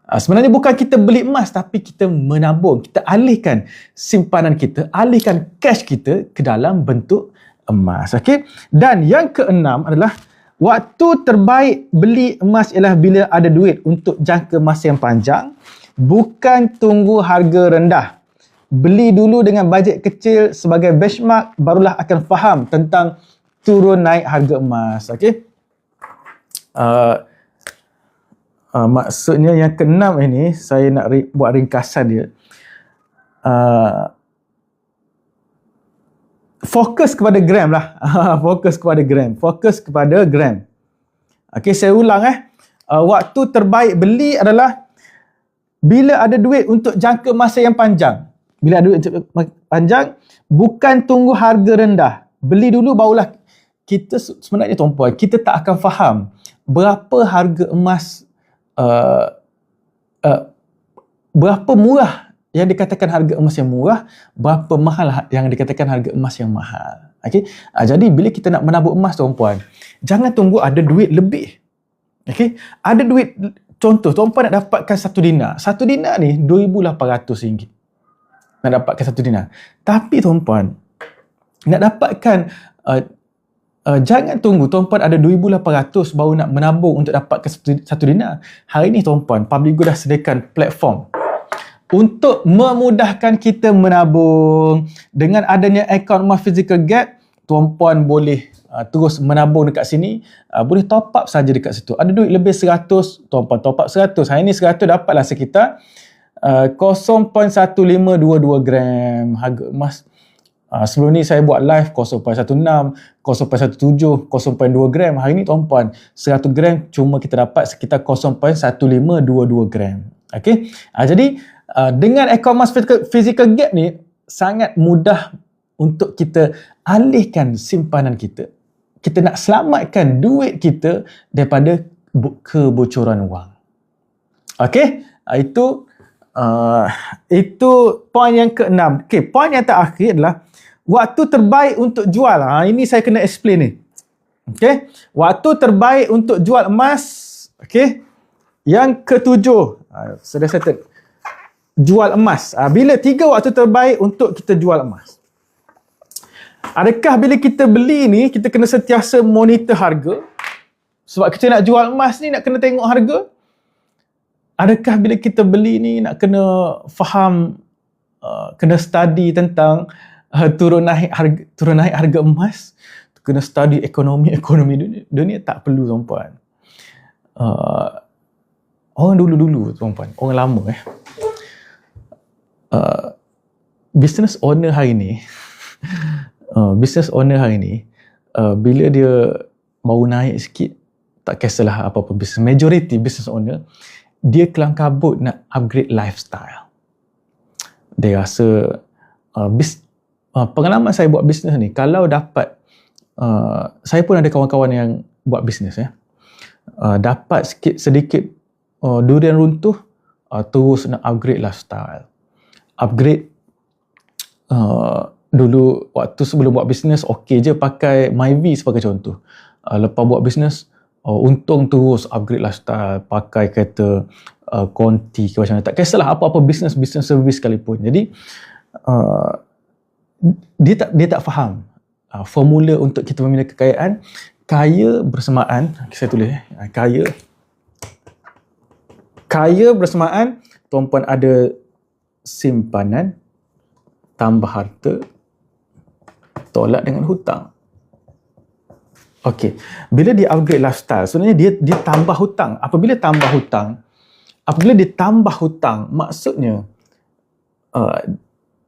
Sebenarnya bukan kita beli emas, tapi kita menabung. Kita alihkan simpanan kita, alihkan cash kita ke dalam bentuk emas. Okey? Dan yang keenam adalah waktu terbaik beli emas ialah bila ada duit untuk jangka masa yang panjang, bukan tunggu harga rendah. Beli dulu dengan bajet kecil sebagai benchmark, barulah akan faham tentang turun naik harga emas. Okey? Maksudnya yang keenam ini, saya nak buat ringkasan dia. Fokus kepada gram lah. Fokus kepada gram. Okey, saya ulang waktu terbaik beli adalah bila ada duit untuk jangka masa yang panjang. Bila ada duit untuk panjang, bukan tunggu harga rendah. Beli dulu barulah kita sebenarnya tuan-puan, kita tak akan faham berapa harga emas, berapa murah yang dikatakan harga emas yang murah, berapa mahal yang dikatakan harga emas yang mahal. Okay? Jadi bila kita nak menabung emas tuan-puan, jangan tunggu ada duit lebih. Okay? Ada duit, contoh tuan-puan nak dapatkan 1 dinar. 1 dinar ni RM2,800 nak dapatkan 1 dinar. Tapi tuan-puan nak dapatkan jangan tunggu tuan-puan ada RM2,800 baru nak menabung untuk dapatkan 1 dinar. Hari ni tuan-puan, Publigo dah sediakan platform untuk memudahkan kita menabung. Dengan adanya akaun emas physical gap, tuan-puan boleh terus menabung dekat sini, boleh top up saja dekat situ. Ada duit lebih 100, tuan-puan top up 100. Hari ni 100 dapatlah sekitar 0.1522 gram harga emas. Sebelum ni saya buat live 0.16, 0.17, 0.2 gram. Hari ni tuan-puan 100 gram cuma kita dapat sekitar 0.1522 gram. Okey. Jadi dengan akaun emas physical gap ni sangat mudah untuk kita alihkan simpanan kita. Kita nak selamatkan duit kita daripada kebocoran wang. Okey. Itu poin yang keenam. Okey, poin yang terakhir adalah waktu terbaik untuk jual. Ini saya kena explain ni. Okey, waktu terbaik untuk jual emas. Okey, yang ketujuh, sudah settle. Jual emas. Bila 3 waktu terbaik untuk kita jual emas? Adakah bila kita beli ni kita kena sentiasa monitor harga? Sebab kita nak jual emas ni nak kena tengok harga. Adakah bila kita beli ni nak kena faham, kena study tentang turun naik harga emas, kena study ekonomi dunia? Tak perlu tuan-puan. Orang dulu tuan-puan, orang lama business owner hari ni bila dia baru naik sikit, tak kisahlah apa-apa business, majority business owner dia kelang kabut nak upgrade lifestyle. Dia rasa pengalaman saya buat bisnes ni, kalau dapat saya pun ada kawan-kawan yang buat bisnes dapat sedikit durian runtuh, terus nak upgrade lifestyle. Upgrade dulu waktu sebelum buat bisnes okey je pakai MyV sebagai contoh. Lepas buat bisnes untung terus upgrade lifestyle, pakai kereta konti ke macam mana, tak kisahlah apa-apa business service sekalipun. Jadi dia tak faham formula untuk kita memiliki kekayaan. Kaya bersamaan, saya tulis kaya bersamaan tuan-puan ada simpanan tambah harta tolak dengan hutang. Okey, bila dia upgrade lifestyle, sebenarnya dia tambah hutang. Apabila dia tambah hutang, maksudnya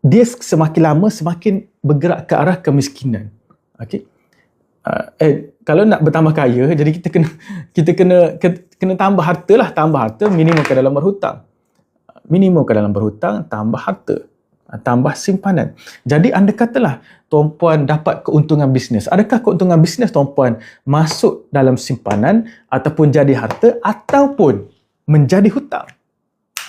dia semakin lama semakin bergerak ke arah kemiskinan. Okey. Kalau nak bertambah kaya, jadi kita kena tambah harta lah, tambah harta, minimumkan dalam berhutang. Minimumkan dalam berhutang, tambah harta, tambah simpanan. Jadi anda katalah tuan-puan dapat keuntungan bisnes. Adakah keuntungan bisnes tuan-puan masuk dalam simpanan ataupun jadi harta ataupun menjadi hutang?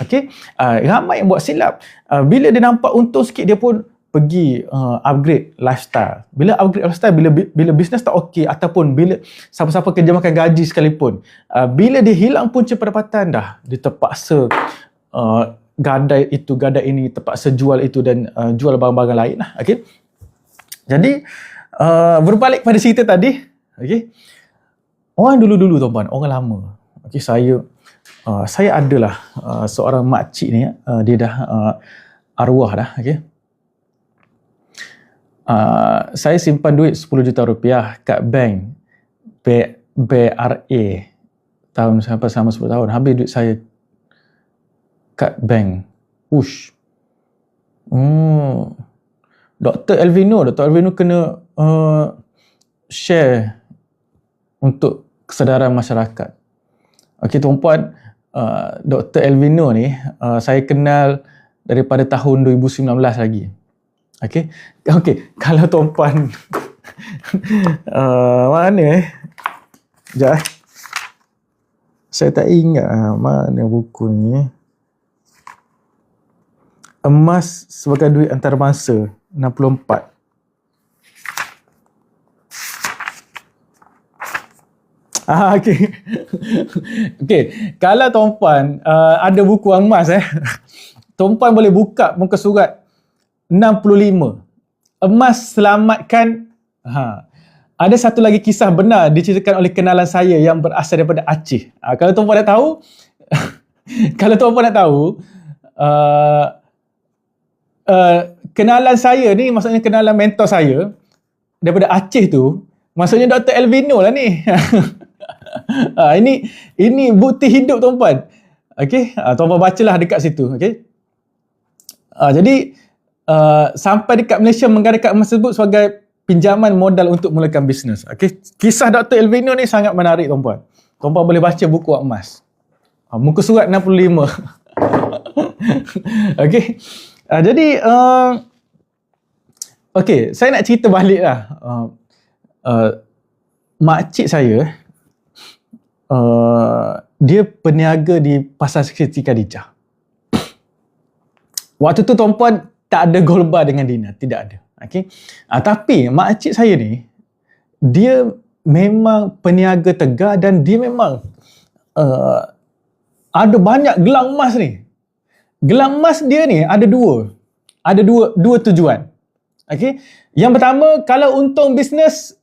Okey, ramai yang buat silap. Bila dia nampak untung sikit, dia pun pergi upgrade lifestyle. Bila upgrade lifestyle, bila bisnes tak okey ataupun bila siapa-siapa kerja makan gaji sekalipun, bila dia hilang punca pendapatan dah, dia terpaksa gadai itu, gadai ini, terpaksa jual itu dan jual barang-barang lain lah. Okey. Jadi berbalik pada cerita tadi, okey. Orang dulu-dulu tuan-puan, orang lama. Okey, saya adalah seorang makcik ni, dia dah arwah dah, okey. Saya simpan duit 10 juta rupiah kat bank BRA tahun sampai sama 10 tahun. Habis duit saya kat bank. Ush. Dr. Elvino kena share untuk kesedaran masyarakat. Okey tuan-puan, Dr. Elvino ni saya kenal daripada tahun 2019 lagi. Okey, kalau tuan-puan mana sekejap saya tak ingat mana buku ni. Emas sebagai duit antarabangsa 64. Okey. Okey, kalau tuan-puan ada buku emas tuan-puan boleh buka muka surat 65. Emas selamatkan. Ada satu lagi kisah benar diceritakan oleh kenalan saya yang berasal daripada Aceh. Kalau tuan-puan nak tahu, kalau tuan-puan nak tahu, kenalan saya ni, maksudnya kenalan mentor saya daripada Aceh tu, maksudnya Dr. Elvino lah ni. Ini bukti hidup tuan-puan. Okey, tuan-puan bacalah dekat situ. Okey. Jadi sampai dekat Malaysia menggadaikan emas tersebut sebagai pinjaman modal untuk mulakan bisnes. Okey, kisah Dr. Elvino ni sangat menarik tuan-puan. Tuan-puan boleh baca buku emas. Muka surat 65. Okey. Jadi okey, saya nak cerita baliklah. Makcik saya dia peniaga di Pasar Siti Khadijah. Waktu tu tuan-puan tak ada gold bar dengan Dina, tidak ada. Okey. Tapi makcik saya ni dia memang peniaga tegar dan dia memang ada banyak gelang emas ni. Gelang emas dia ni ada dua tujuan. Okey. Yang pertama, kalau untung bisnes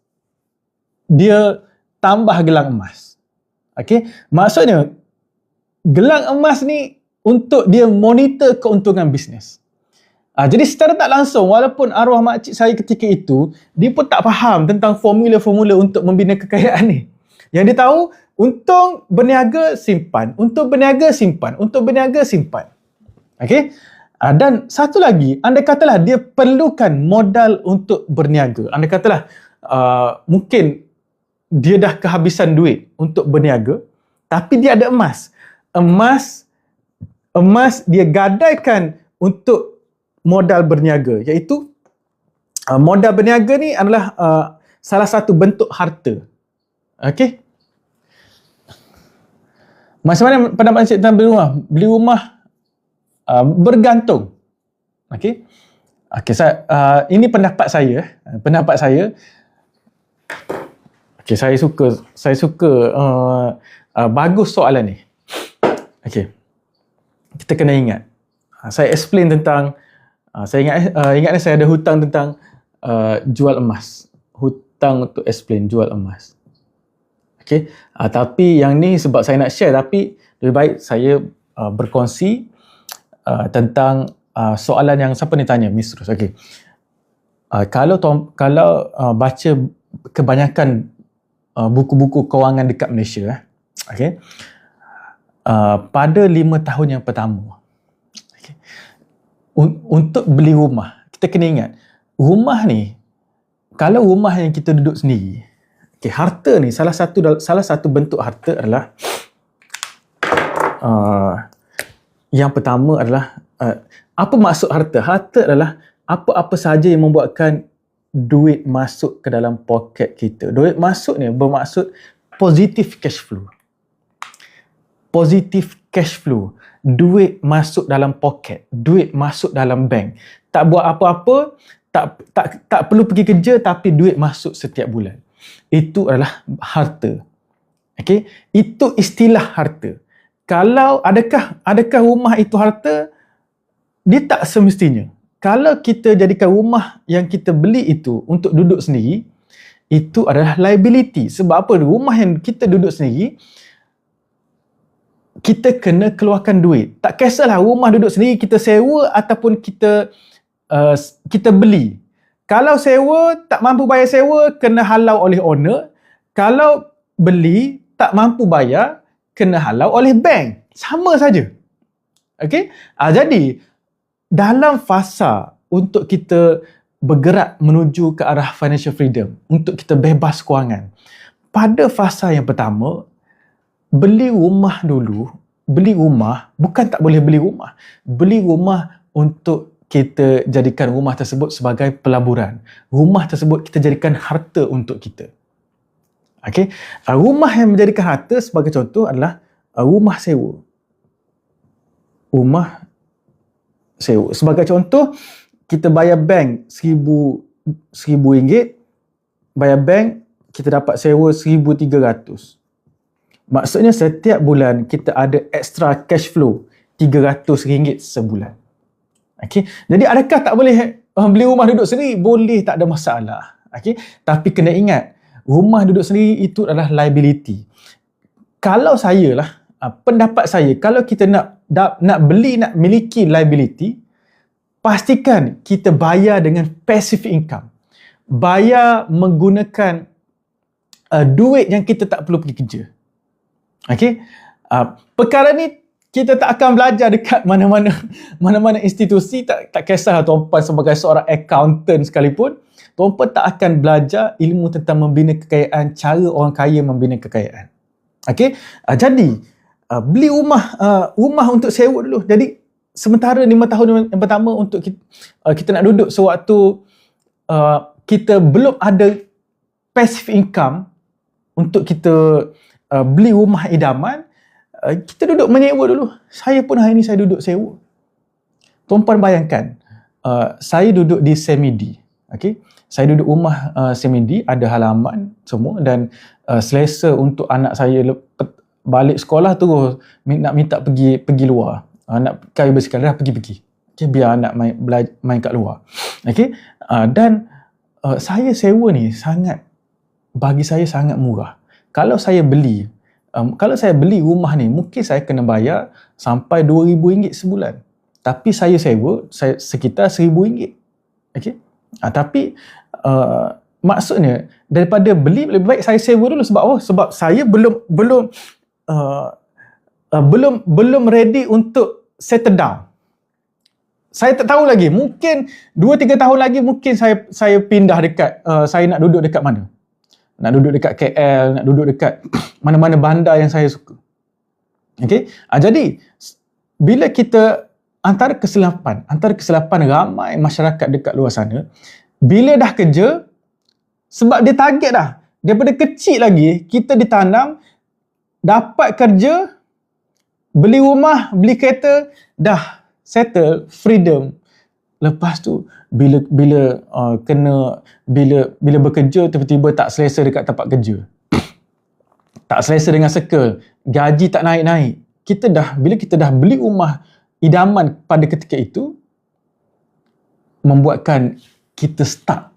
dia tambah gelang emas. Okey. Maksudnya gelang emas ni untuk dia monitor keuntungan bisnes. Jadi secara tak langsung, walaupun arwah makcik saya ketika itu, dia pun tak faham tentang formula-formula untuk membina kekayaan ni. Yang dia tahu, untung berniaga simpan, untung berniaga simpan, untung berniaga simpan. Okey? Dan satu lagi, anda katalah dia perlukan modal untuk berniaga. Anda katalah mungkin dia dah kehabisan duit untuk berniaga, tapi dia ada emas. Emas dia gadaikan untuk modal berniaga, iaitu modal berniaga ni adalah salah satu bentuk harta. Okey? Macam mana pendapat Encik tentang beli rumah? Beli rumah bergantung. Okey? Okey, ini pendapat saya. Okey, saya suka bagus soalan ni. Okey. Kita kena ingat. Saya explain tentang saya ingat saya ada hutang tentang jual emas. Hutang untuk explain jual emas. Okey. Tapi yang ni sebab saya nak share, tapi lebih baik saya berkongsi tentang soalan yang siapa ni tanya, Miss Rus. Okey. Kalau baca kebanyakan buku-buku kewangan dekat Malaysia, okey. Pada 5 tahun yang pertama, okay, untuk beli rumah, kita kena ingat, rumah ni, kalau rumah yang kita duduk sendiri, harta ni, salah satu bentuk harta adalah yang pertama adalah apa maksud harta? Harta adalah apa-apa sahaja yang membuatkan duit masuk ke dalam poket kita. Duit masuk ni bermaksud positive cash flow. Positive cash flow. Duit masuk dalam poket, duit masuk dalam bank. Tak buat apa-apa, tak perlu pergi kerja tapi duit masuk setiap bulan. Itu adalah harta. Okey, itu istilah harta. Kalau adakah rumah itu harta? Dia tak semestinya. Kalau kita jadikan rumah yang kita beli itu untuk duduk sendiri, itu adalah liability. Sebab apa? Rumah yang kita duduk sendiri, kita kena keluarkan duit. Tak kisahlah rumah duduk sendiri kita sewa ataupun kita beli. Kalau sewa, tak mampu bayar sewa, kena halau oleh owner. Kalau beli, tak mampu bayar, kena halau oleh bank. Sama saja. Okey? Jadi, dalam fasa untuk kita bergerak menuju ke arah financial freedom, untuk kita bebas kewangan, pada fasa yang pertama, beli rumah dulu. Beli rumah, bukan tak boleh beli rumah. Beli rumah untuk kita jadikan rumah tersebut sebagai pelaburan. Rumah tersebut kita jadikan harta untuk kita. Okey? Rumah yang menjadikan harta sebagai contoh adalah rumah sewa. Rumah sewa. Sebagai contoh, kita bayar bank RM1,000, bayar bank, kita dapat sewa RM1,300. Maksudnya setiap bulan kita ada extra cash flow RM300 sebulan. Okey. Jadi adakah tak boleh beli rumah duduk sendiri? Boleh, tak ada masalah. Okey. Tapi kena ingat, rumah duduk sendiri itu adalah liability. Kalau saya lah, pendapat saya, kalau kita nak miliki liability, pastikan kita bayar dengan passive income. Bayar menggunakan duit yang kita tak perlu pergi kerja. Okey, perkara ni kita tak akan belajar dekat mana-mana institusi. Tak kisah tuan-puan sebagai seorang accountant sekalipun, tuan-puan tak akan belajar ilmu tentang membina kekayaan, cara orang kaya membina kekayaan. Okey, jadi beli rumah untuk sewa dulu. Jadi sementara 5 tahun yang pertama untuk kita nak duduk sewaktu kita belum ada passive income untuk kita beli rumah idaman, kita duduk menyewa dulu. Saya pun hari ni saya duduk sewa. Tuan-puan bayangkan, saya duduk di Semidi. Okay? Saya duduk rumah Semidi, ada halaman semua dan selesa untuk anak saya balik sekolah tu nak minta pergi luar. Nak kayu bersekali dah pergi. Okay? Biar anak main kat luar. Okay? Dan saya sewa ni bagi saya sangat murah. Kalau saya beli rumah ni, mungkin saya kena bayar sampai RM2,000 sebulan. Tapi saya sewa sekitar RM1,000. Okey? Tapi maksudnya daripada beli, lebih baik saya sewa dulu. Sebab saya belum ready untuk settle down. Saya tak tahu lagi. Mungkin 2-3 tahun lagi mungkin saya pindah dekat saya nak duduk dekat mana. Nak duduk dekat KL, nak duduk dekat mana-mana bandar yang saya suka. Okey? Jadi, bila kita antara kesilapan ramai masyarakat dekat luar sana, bila dah kerja, sebab dia target dah. Daripada kecil lagi, kita ditanam, dapat kerja, beli rumah, beli kereta, dah settle, freedom. Lepas tu, bila bekerja, tiba-tiba tak selesa dekat tempat kerja. Tak selesa dengan circle, gaji tak naik-naik. Bila kita dah beli rumah idaman pada ketika itu, membuatkan kita stuck.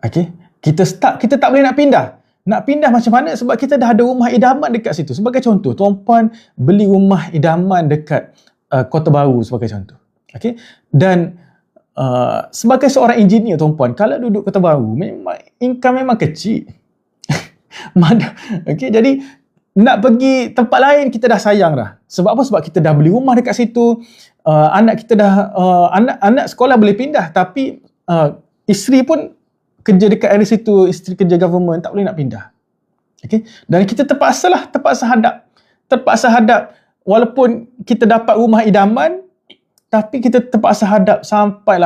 Okay? Kita stuck, kita tak boleh nak pindah. Nak pindah macam mana? Sebab kita dah ada rumah idaman dekat situ. Sebagai contoh, tuan-puan beli rumah idaman dekat Kota Baru sebagai contoh. Okay? Dan sebagai seorang engineer, tuan-puan, kalau duduk Kota Baru, memang income memang kecil. Okay? Jadi nak pergi tempat lain kita dah sayang dah. Sebab apa? Sebab kita dah beli rumah dekat situ, anak kita dah anak sekolah boleh pindah, tapi isteri pun kerja dekat area situ, isteri kerja government, tak boleh nak pindah. Okay? Dan kita terpaksa hadap walaupun kita dapat rumah idaman, tapi kita terpaksa hadap sampai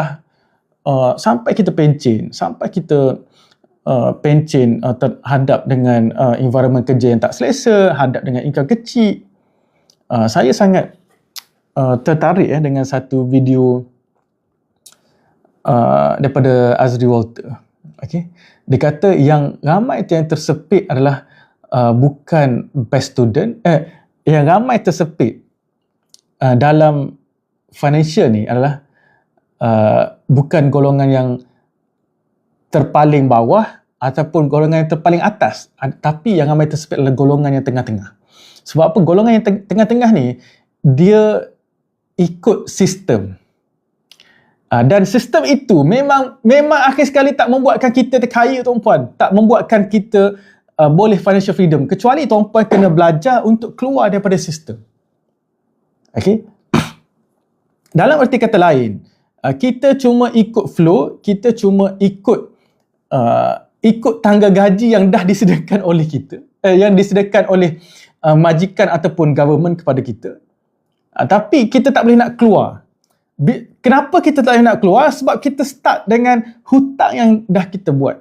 kita pencen, terhadap dengan environment kerja yang tak selesa, hadap dengan income kecil. Saya sangat tertarik dengan satu video daripada Azri Walter. Okay? Dia kata yang ramai yang tersepit adalah bukan best student, yang ramai tersepit dalam financial ni adalah bukan golongan yang terpaling bawah ataupun golongan yang terpaling atas, tapi yang ramai tersepit adalah golongan yang tengah-tengah. Sebab apa? Golongan yang tengah-tengah ni dia ikut sistem. Dan sistem itu memang akhir sekali tak membuatkan kita terkaya, tuan-puan. Tak membuatkan kita boleh financial freedom. Kecuali tuan-puan kena belajar untuk keluar daripada sistem. Okay? Dalam erti kata lain, kita cuma ikut flow, kita cuma ikut tangga gaji yang dah disediakan oleh kita, yang disediakan oleh majikan ataupun government kepada kita. Tapi kita tak boleh nak keluar. Kenapa kita tak boleh nak keluar? Sebab kita start dengan hutang yang dah kita buat.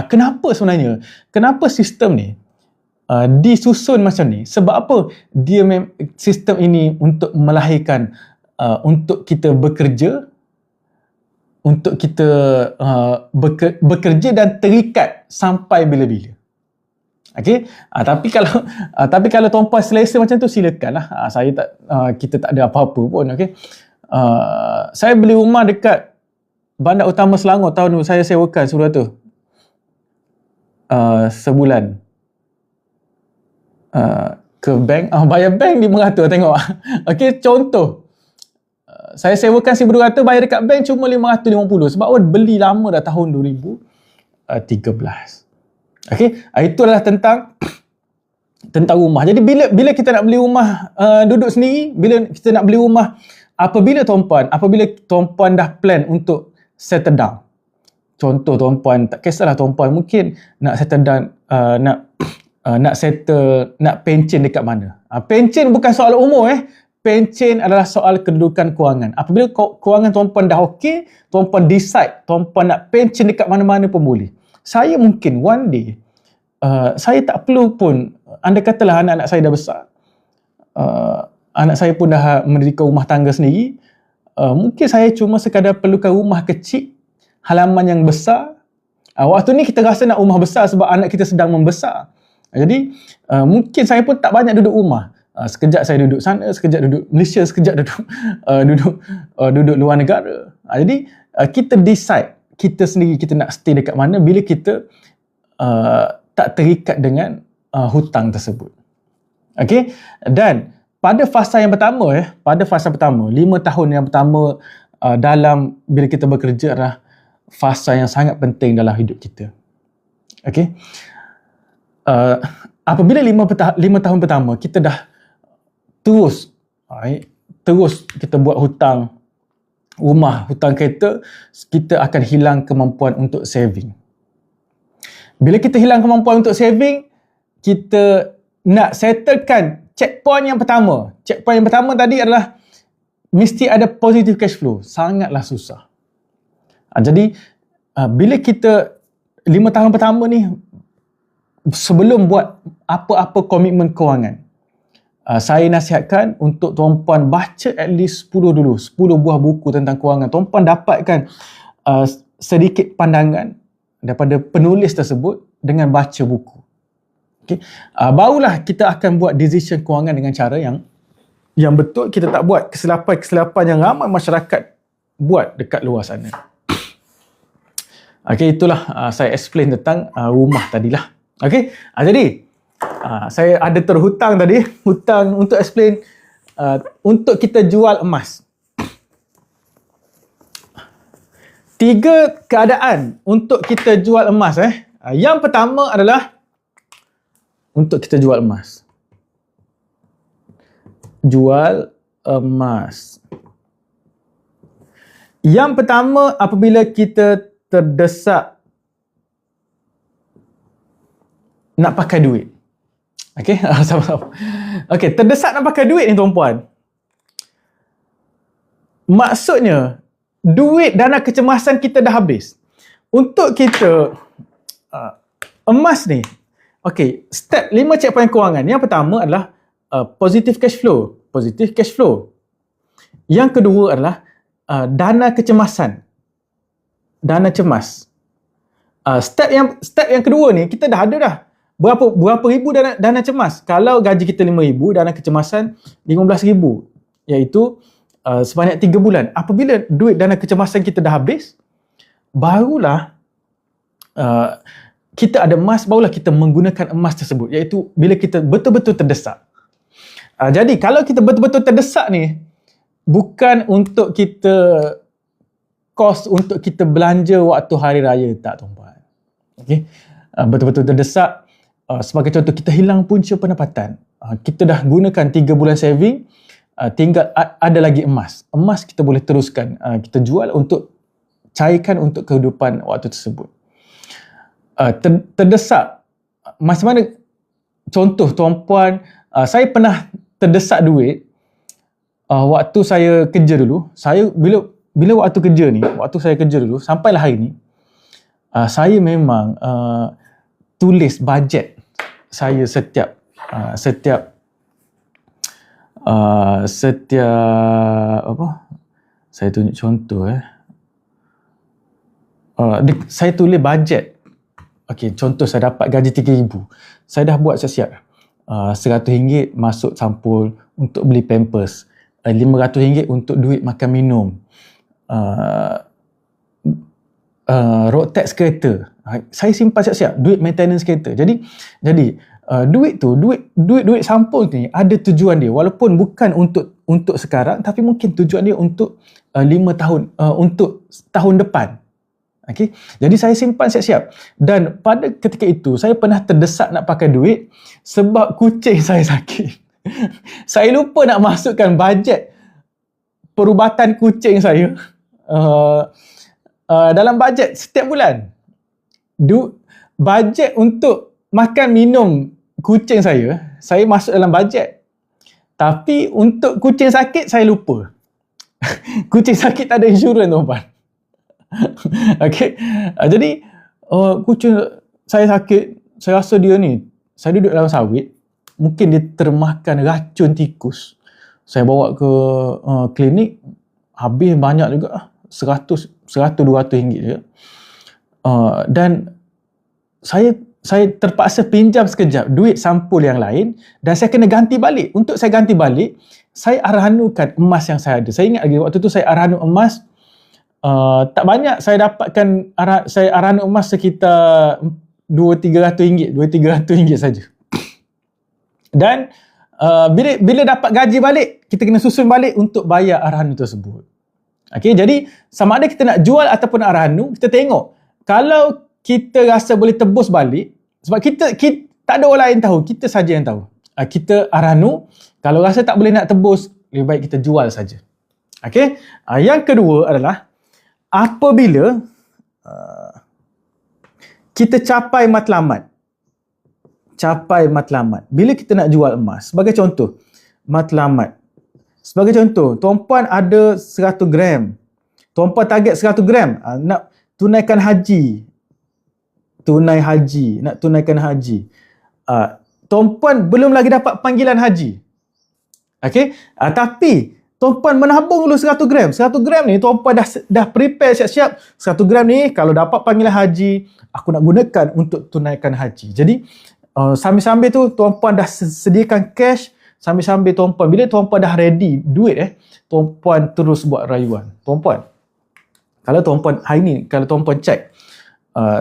Kenapa sebenarnya? Kenapa sistem ni disusun macam ni? Sebab apa? Sistem ini untuk melahirkan, untuk kita bekerja, untuk kita bekerja dan terikat sampai bila-bila. Okey, tapi kalau tuan-puan selesa macam tu, silakanlah. Kita tak ada apa-apa pun. Okey, saya beli rumah dekat Bandar Utama Selangor tahun tu, saya sewakan suruh tu sebulan ke bank, bayar bank $500 tengok. Okey, contoh saya sewakan $1,200, bayar dekat bank cuma $550 sebab beli lama dah tahun 2013. Okey, itu adalah tentang rumah. Jadi bila kita nak beli rumah duduk sendiri, bila kita nak beli rumah, apabila tuan-puan dah plan untuk settle down. Contoh tuan-puan, tak kisahlah tuan-puan mungkin nak settle down, nak pencen dekat mana. Pencen bukan soal umur Pencen adalah soal kedudukan kewangan. Apabila kewangan tuan-puan dah okey, tuan-puan decide tuan-puan nak pencen dekat mana-mana pun boleh. Saya mungkin one day, saya tak perlu pun, anda katalah anak-anak saya dah besar, anak saya pun dah mendirikan rumah tangga sendiri, mungkin saya cuma sekadar perlukan rumah kecil, halaman yang besar. Waktu ni kita rasa nak rumah besar sebab anak kita sedang membesar. Jadi, mungkin saya pun tak banyak duduk rumah. Sekejap saya duduk sana, sekejap duduk Malaysia, sekejap duduk luar negara. Jadi, kita decide kita sendiri kita nak stay dekat mana bila kita tak terikat dengan hutang tersebut. Okey, dan pada fasa yang pertama 5 tahun yang pertama dalam bila kita bekerja adalah fasa yang sangat penting dalam hidup kita. Okey, apabila 5 tahun pertama kita dah terus kita buat hutang rumah, hutang kereta, kita akan hilang kemampuan untuk saving. Bila kita hilang kemampuan untuk saving, kita nak settlekan checkpoint yang pertama. Checkpoint yang pertama tadi adalah mesti ada positive cash flow. Sangatlah susah. Jadi, bila kita 5 tahun pertama ni, sebelum buat apa-apa komitmen kewangan, saya nasihatkan untuk tuan-puan baca at least 10 buah buku tentang kewangan. Tuan-puan dapatkan sedikit pandangan daripada penulis tersebut dengan baca buku. Okay. Barulah kita akan buat decision kewangan dengan cara yang betul. Kita tak buat kesilapan yang ramai masyarakat buat dekat luar sana. Okay, itulah saya explain tentang rumah tadilah. Okay, jadi saya ada terhutang tadi, hutang untuk explain untuk kita jual emas. 3 keadaan untuk kita jual emas. Yang pertama adalah untuk kita jual emas. Jual emas. Yang pertama, apabila kita terdesak nak pakai duit. Okey, sama-sama. Okey, terdesak nak pakai duit ni tuan-puan. Maksudnya, duit dana kecemasan kita dah habis. Untuk kita emas ni, okey, step 5 checkpoint kewangan. Yang pertama adalah positive cash flow. Positive cash flow. Yang kedua adalah dana kecemasan. Dana cemas. Step yang kedua ni, kita dah ada dah. Berapa ribu dana cemas? Kalau gaji kita 5,000, dana kecemasan 15,000. Iaitu sebanyak 3 bulan. Apabila duit dana kecemasan kita dah habis, barulah kita ada emas, barulah kita menggunakan emas tersebut. Iaitu bila kita betul-betul terdesak. Jadi kalau kita betul-betul terdesak ni, bukan untuk kita kos untuk kita belanja waktu hari raya, tak tuan-puan. Okay? Betul-betul terdesak. Sebagai contoh, kita hilang punca pendapatan. Kita dah gunakan 3 bulan saving, tinggal ada lagi emas. Emas kita boleh teruskan. Kita jual untuk cairkan untuk kehidupan waktu tersebut. Terdesak. Macam mana? Contoh tuan-puan, saya pernah terdesak duit waktu saya kerja dulu. Saya bila waktu kerja ni, waktu saya kerja dulu sampailah hari ni, saya memang tulis bajet saya setiap apa? Saya tunjuk contoh saya tulis bajet. Okey, contoh saya dapat gaji 3,000. Saya dah buat siap-siap. RM100 masuk sampul untuk beli pampers. RM500 untuk duit makan minum. Road tax kereta. Saya simpan siap-siap duit maintenance kereta. Jadi duit sampul ni ada tujuan dia, walaupun bukan untuk sekarang, tapi mungkin tujuan dia untuk 5 tahun, untuk tahun depan. Okey. Jadi saya simpan siap-siap. Dan pada ketika itu saya pernah terdesak nak pakai duit sebab kucing saya sakit. Saya lupa nak masukkan bajet perubatan kucing saya dalam bajet setiap bulan. Bajet untuk makan minum kucing saya masuk dalam bajet. Tapi untuk kucing sakit, saya lupa. Kucing sakit tak ada insurans, tuan-tuan. Okey. Jadi, kucing saya sakit, saya rasa dia ni, saya duduk dalam sawit, mungkin dia termakan racun tikus. Saya bawa ke klinik, habis banyak juga, 100-200 ringgit juga. Dan saya terpaksa pinjam sekejap duit sampul yang lain dan saya kena ganti balik. Untuk saya ganti balik, saya aranukan emas yang saya ada. Saya ingat lagi waktu tu saya aranu emas tak banyak. Saya dapatkan saya aranu emas sekitar 200-300 ringgit saja. Dan bila dapat gaji balik, kita kena susun balik untuk bayar aranu tersebut. Okey, jadi sama ada kita nak jual ataupun aranu, kita tengok. Kalau kita rasa boleh tebus balik, sebab kita tak ada orang lain tahu, kita saja yang tahu. Kita aranu, kalau rasa tak boleh nak tebus, lebih baik kita jual saja. Okey. Yang kedua adalah apabila kita capai matlamat. Bila kita nak jual emas, sebagai contoh, matlamat. Sebagai contoh, tuan-puan ada 100 gram. Tuan-puan target 100 gram. Nak tunaikan haji. Nak tunaikan haji. Tuan-puan belum lagi dapat panggilan haji. Okey? Tapi tuan-puan menabung dulu 100 gram. 100 gram ni tuan-puan dah prepare siap-siap. 100 gram ni kalau dapat panggilan haji, aku nak gunakan untuk tunaikan haji. Jadi sambil-sambil tu tuan-puan dah sediakan cash. Sambil-sambil tuan-puan, bila tuan-puan dah ready duit tuan-puan terus buat rayuan. Tuan-puan, kalau tuan-puan hari ni, kalau tuan-puan cek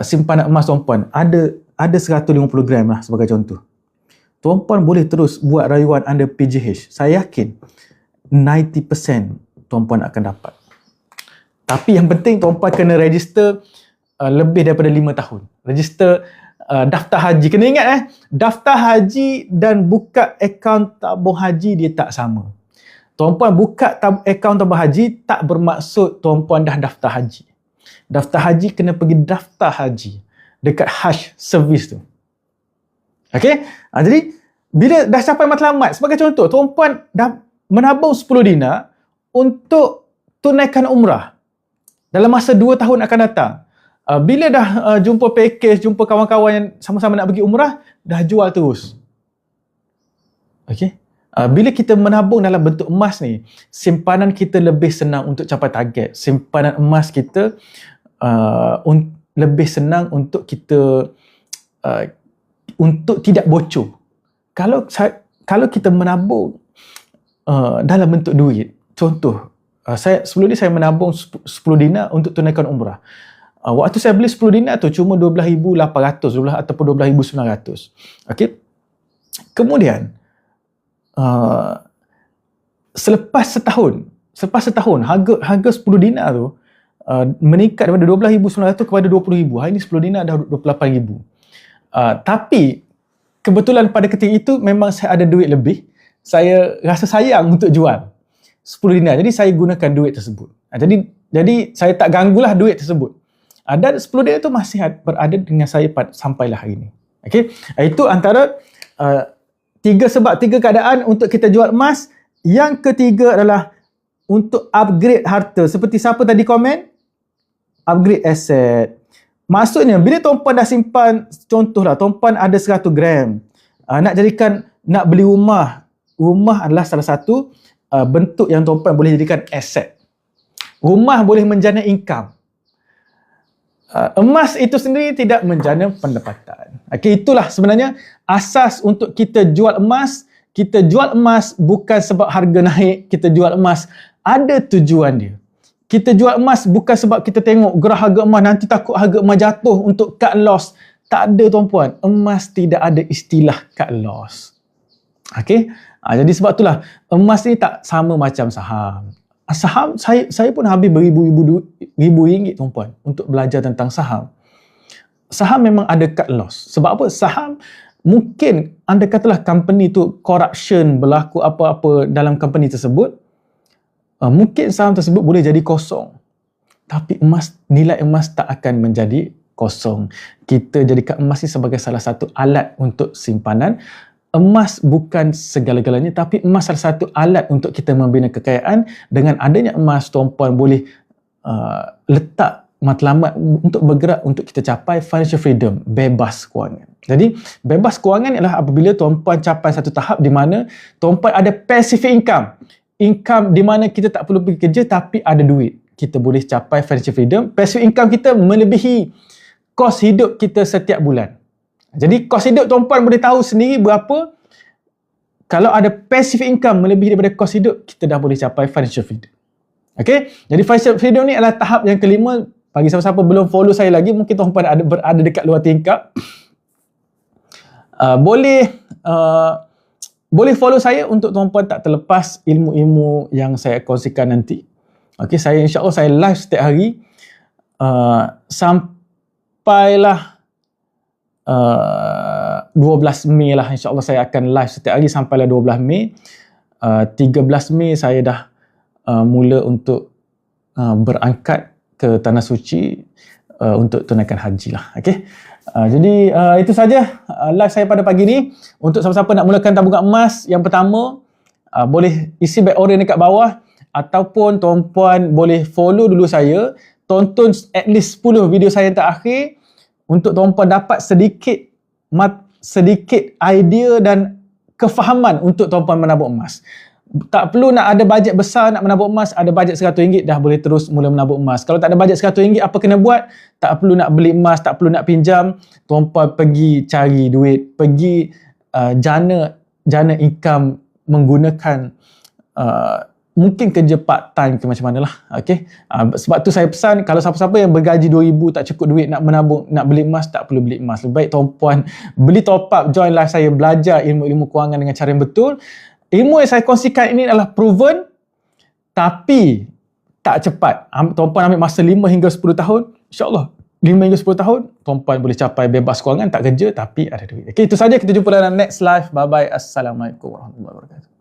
simpanan emas tuan-puan ada 150 gram lah sebagai contoh. Tuan-puan boleh terus buat rayuan under PJH. Saya yakin 90% tuan-puan akan dapat. Tapi yang penting tuan-puan kena register lebih daripada 5 tahun. Register daftar haji. Kena ingat daftar haji dan buka akaun tabung haji dia tak sama. Tuan-puan buka akaun tabung haji tak bermaksud tuan-puan dah daftar haji. Daftar haji kena pergi daftar haji dekat Hajj Service tu. Okey? Jadi bila dah capai matlamat, sebagai contoh, tuan-puan dah menabung 10 dinar untuk tunaikan umrah dalam masa 2 tahun akan datang. Bila dah jumpa package, jumpa kawan-kawan yang sama-sama nak pergi umrah, dah jual terus. Okey? Bila kita menabung dalam bentuk emas ni, simpanan kita lebih senang untuk capai target. Simpanan emas kita lebih senang untuk kita untuk tidak bocor. Kalau kita menabung dalam bentuk duit, contoh, sebelum ni saya menabung 10 dinar untuk tunaikan umrah. Waktu saya beli 10 dinar tu cuma 12,800 ataupun 12,900. Okey. Kemudian selepas setahun harga 10 dinar tu meningkat daripada 12,900 kepada 20,000. Hari ni 10 dinar dah 28,000. Tapi kebetulan pada ketika itu memang saya ada duit lebih. Saya rasa sayang untuk jual 10 dinar. Jadi saya gunakan duit tersebut. Jadi saya tak ganggulah duit tersebut. Dan 10 dinar itu masih berada dengan saya sampailah hari ini. Okey. Itu antara 3 keadaan untuk kita jual emas. Yang ketiga adalah untuk upgrade harta. Seperti siapa tadi komen? Upgrade aset. Maksudnya, bila tuan-puan dah simpan, contohlah, tuan-puan ada 100 gram. Nak beli rumah. Rumah adalah salah satu bentuk yang tuan-puan boleh jadikan aset. Rumah boleh menjana income. Emas itu sendiri tidak menjana pendapatan. Okay, itulah sebenarnya asas untuk kita jual emas. Kita jual emas bukan sebab harga naik, kita jual emas ada tujuan dia. Kita jual emas bukan sebab kita tengok gerah harga emas, nanti takut harga emas jatuh untuk cut loss. Tak ada tuan-puan, emas tidak ada istilah cut loss. Okay? Jadi sebab itulah emas ni tak sama macam saham. Saham, saya pun habis beribu-ribu ringgit tuan-puan untuk belajar tentang saham. Saham memang ada cut loss. Sebab apa? Saham mungkin anda katalah company tu corruption, berlaku apa-apa dalam company tersebut, mungkin saham tersebut boleh jadi kosong. Tapi nilai emas tak akan menjadi kosong. Kita jadikan emas ni sebagai salah satu alat untuk simpanan. Emas bukan segala-galanya, tapi emas salah satu alat untuk kita membina kekayaan. Dengan adanya emas, tuan-puan boleh letak matlamat untuk bergerak untuk kita capai financial freedom, bebas kewangan. Jadi, bebas kewangan ialah apabila tuan-puan capai satu tahap di mana tuan-puan ada passive income. Income di mana kita tak perlu pergi kerja tapi ada duit. Kita boleh capai financial freedom. Passive income kita melebihi kos hidup kita setiap bulan. Jadi kos hidup tuan-puan boleh tahu sendiri berapa. Kalau ada passive income melebihi daripada kos hidup, kita dah boleh capai financial freedom. Okay? Jadi financial freedom ni adalah tahap yang kelima. Bagi siapa-siapa belum follow saya lagi, mungkin tuan-puan berada dekat luar tingkap. Boleh follow saya untuk tuan-puan tak terlepas ilmu-ilmu yang saya kongsikan nanti. Okay, insya-Allah saya live setiap hari sampailah 12 Mei lah, insya-Allah saya akan live setiap hari sampailah 12 Mei. 13 Mei saya dah mula untuk berangkat ke Tanah Suci untuk tunaikan haji lah. Okay? Jadi itu saja live saya pada pagi ni. Untuk siapa-siapa nak mulakan tabungan emas, yang pertama boleh isi back order dekat bawah, ataupun tuan-puan boleh follow dulu saya, tonton at least 10 video saya yang terakhir untuk tuan-puan dapat sedikit idea dan kefahaman untuk tuan-puan menabung emas. Tak perlu nak ada bajet besar nak menabung emas. Ada bajet RM100 dah boleh terus mula menabung emas. Kalau tak ada bajet RM100, apa kena buat? Tak perlu nak beli emas, tak perlu nak pinjam. Tuan-puan pergi cari duit, pergi jana income menggunakan mungkin kerja part time ke macam mana lah. Okay? Sebab tu saya pesan, kalau siapa-siapa yang bergaji RM2,000 tak cukup duit nak menabung, nak beli emas, tak perlu beli emas. Lebih baik tuan-puan beli top up, join live saya, belajar ilmu-ilmu kewangan dengan cara yang betul. Ilmu yang saya kongsikan ini adalah proven, tapi tak cepat. Tuan-puan ambil masa 5 hingga 10 tahun, insya-Allah 5 hingga 10 tahun, tuan-puan boleh capai bebas kewangan, tak kerja tapi ada duit. Okay, itu saja, kita jumpa dalam next live. Bye-bye. Assalamualaikum warahmatullahi wabarakatuh.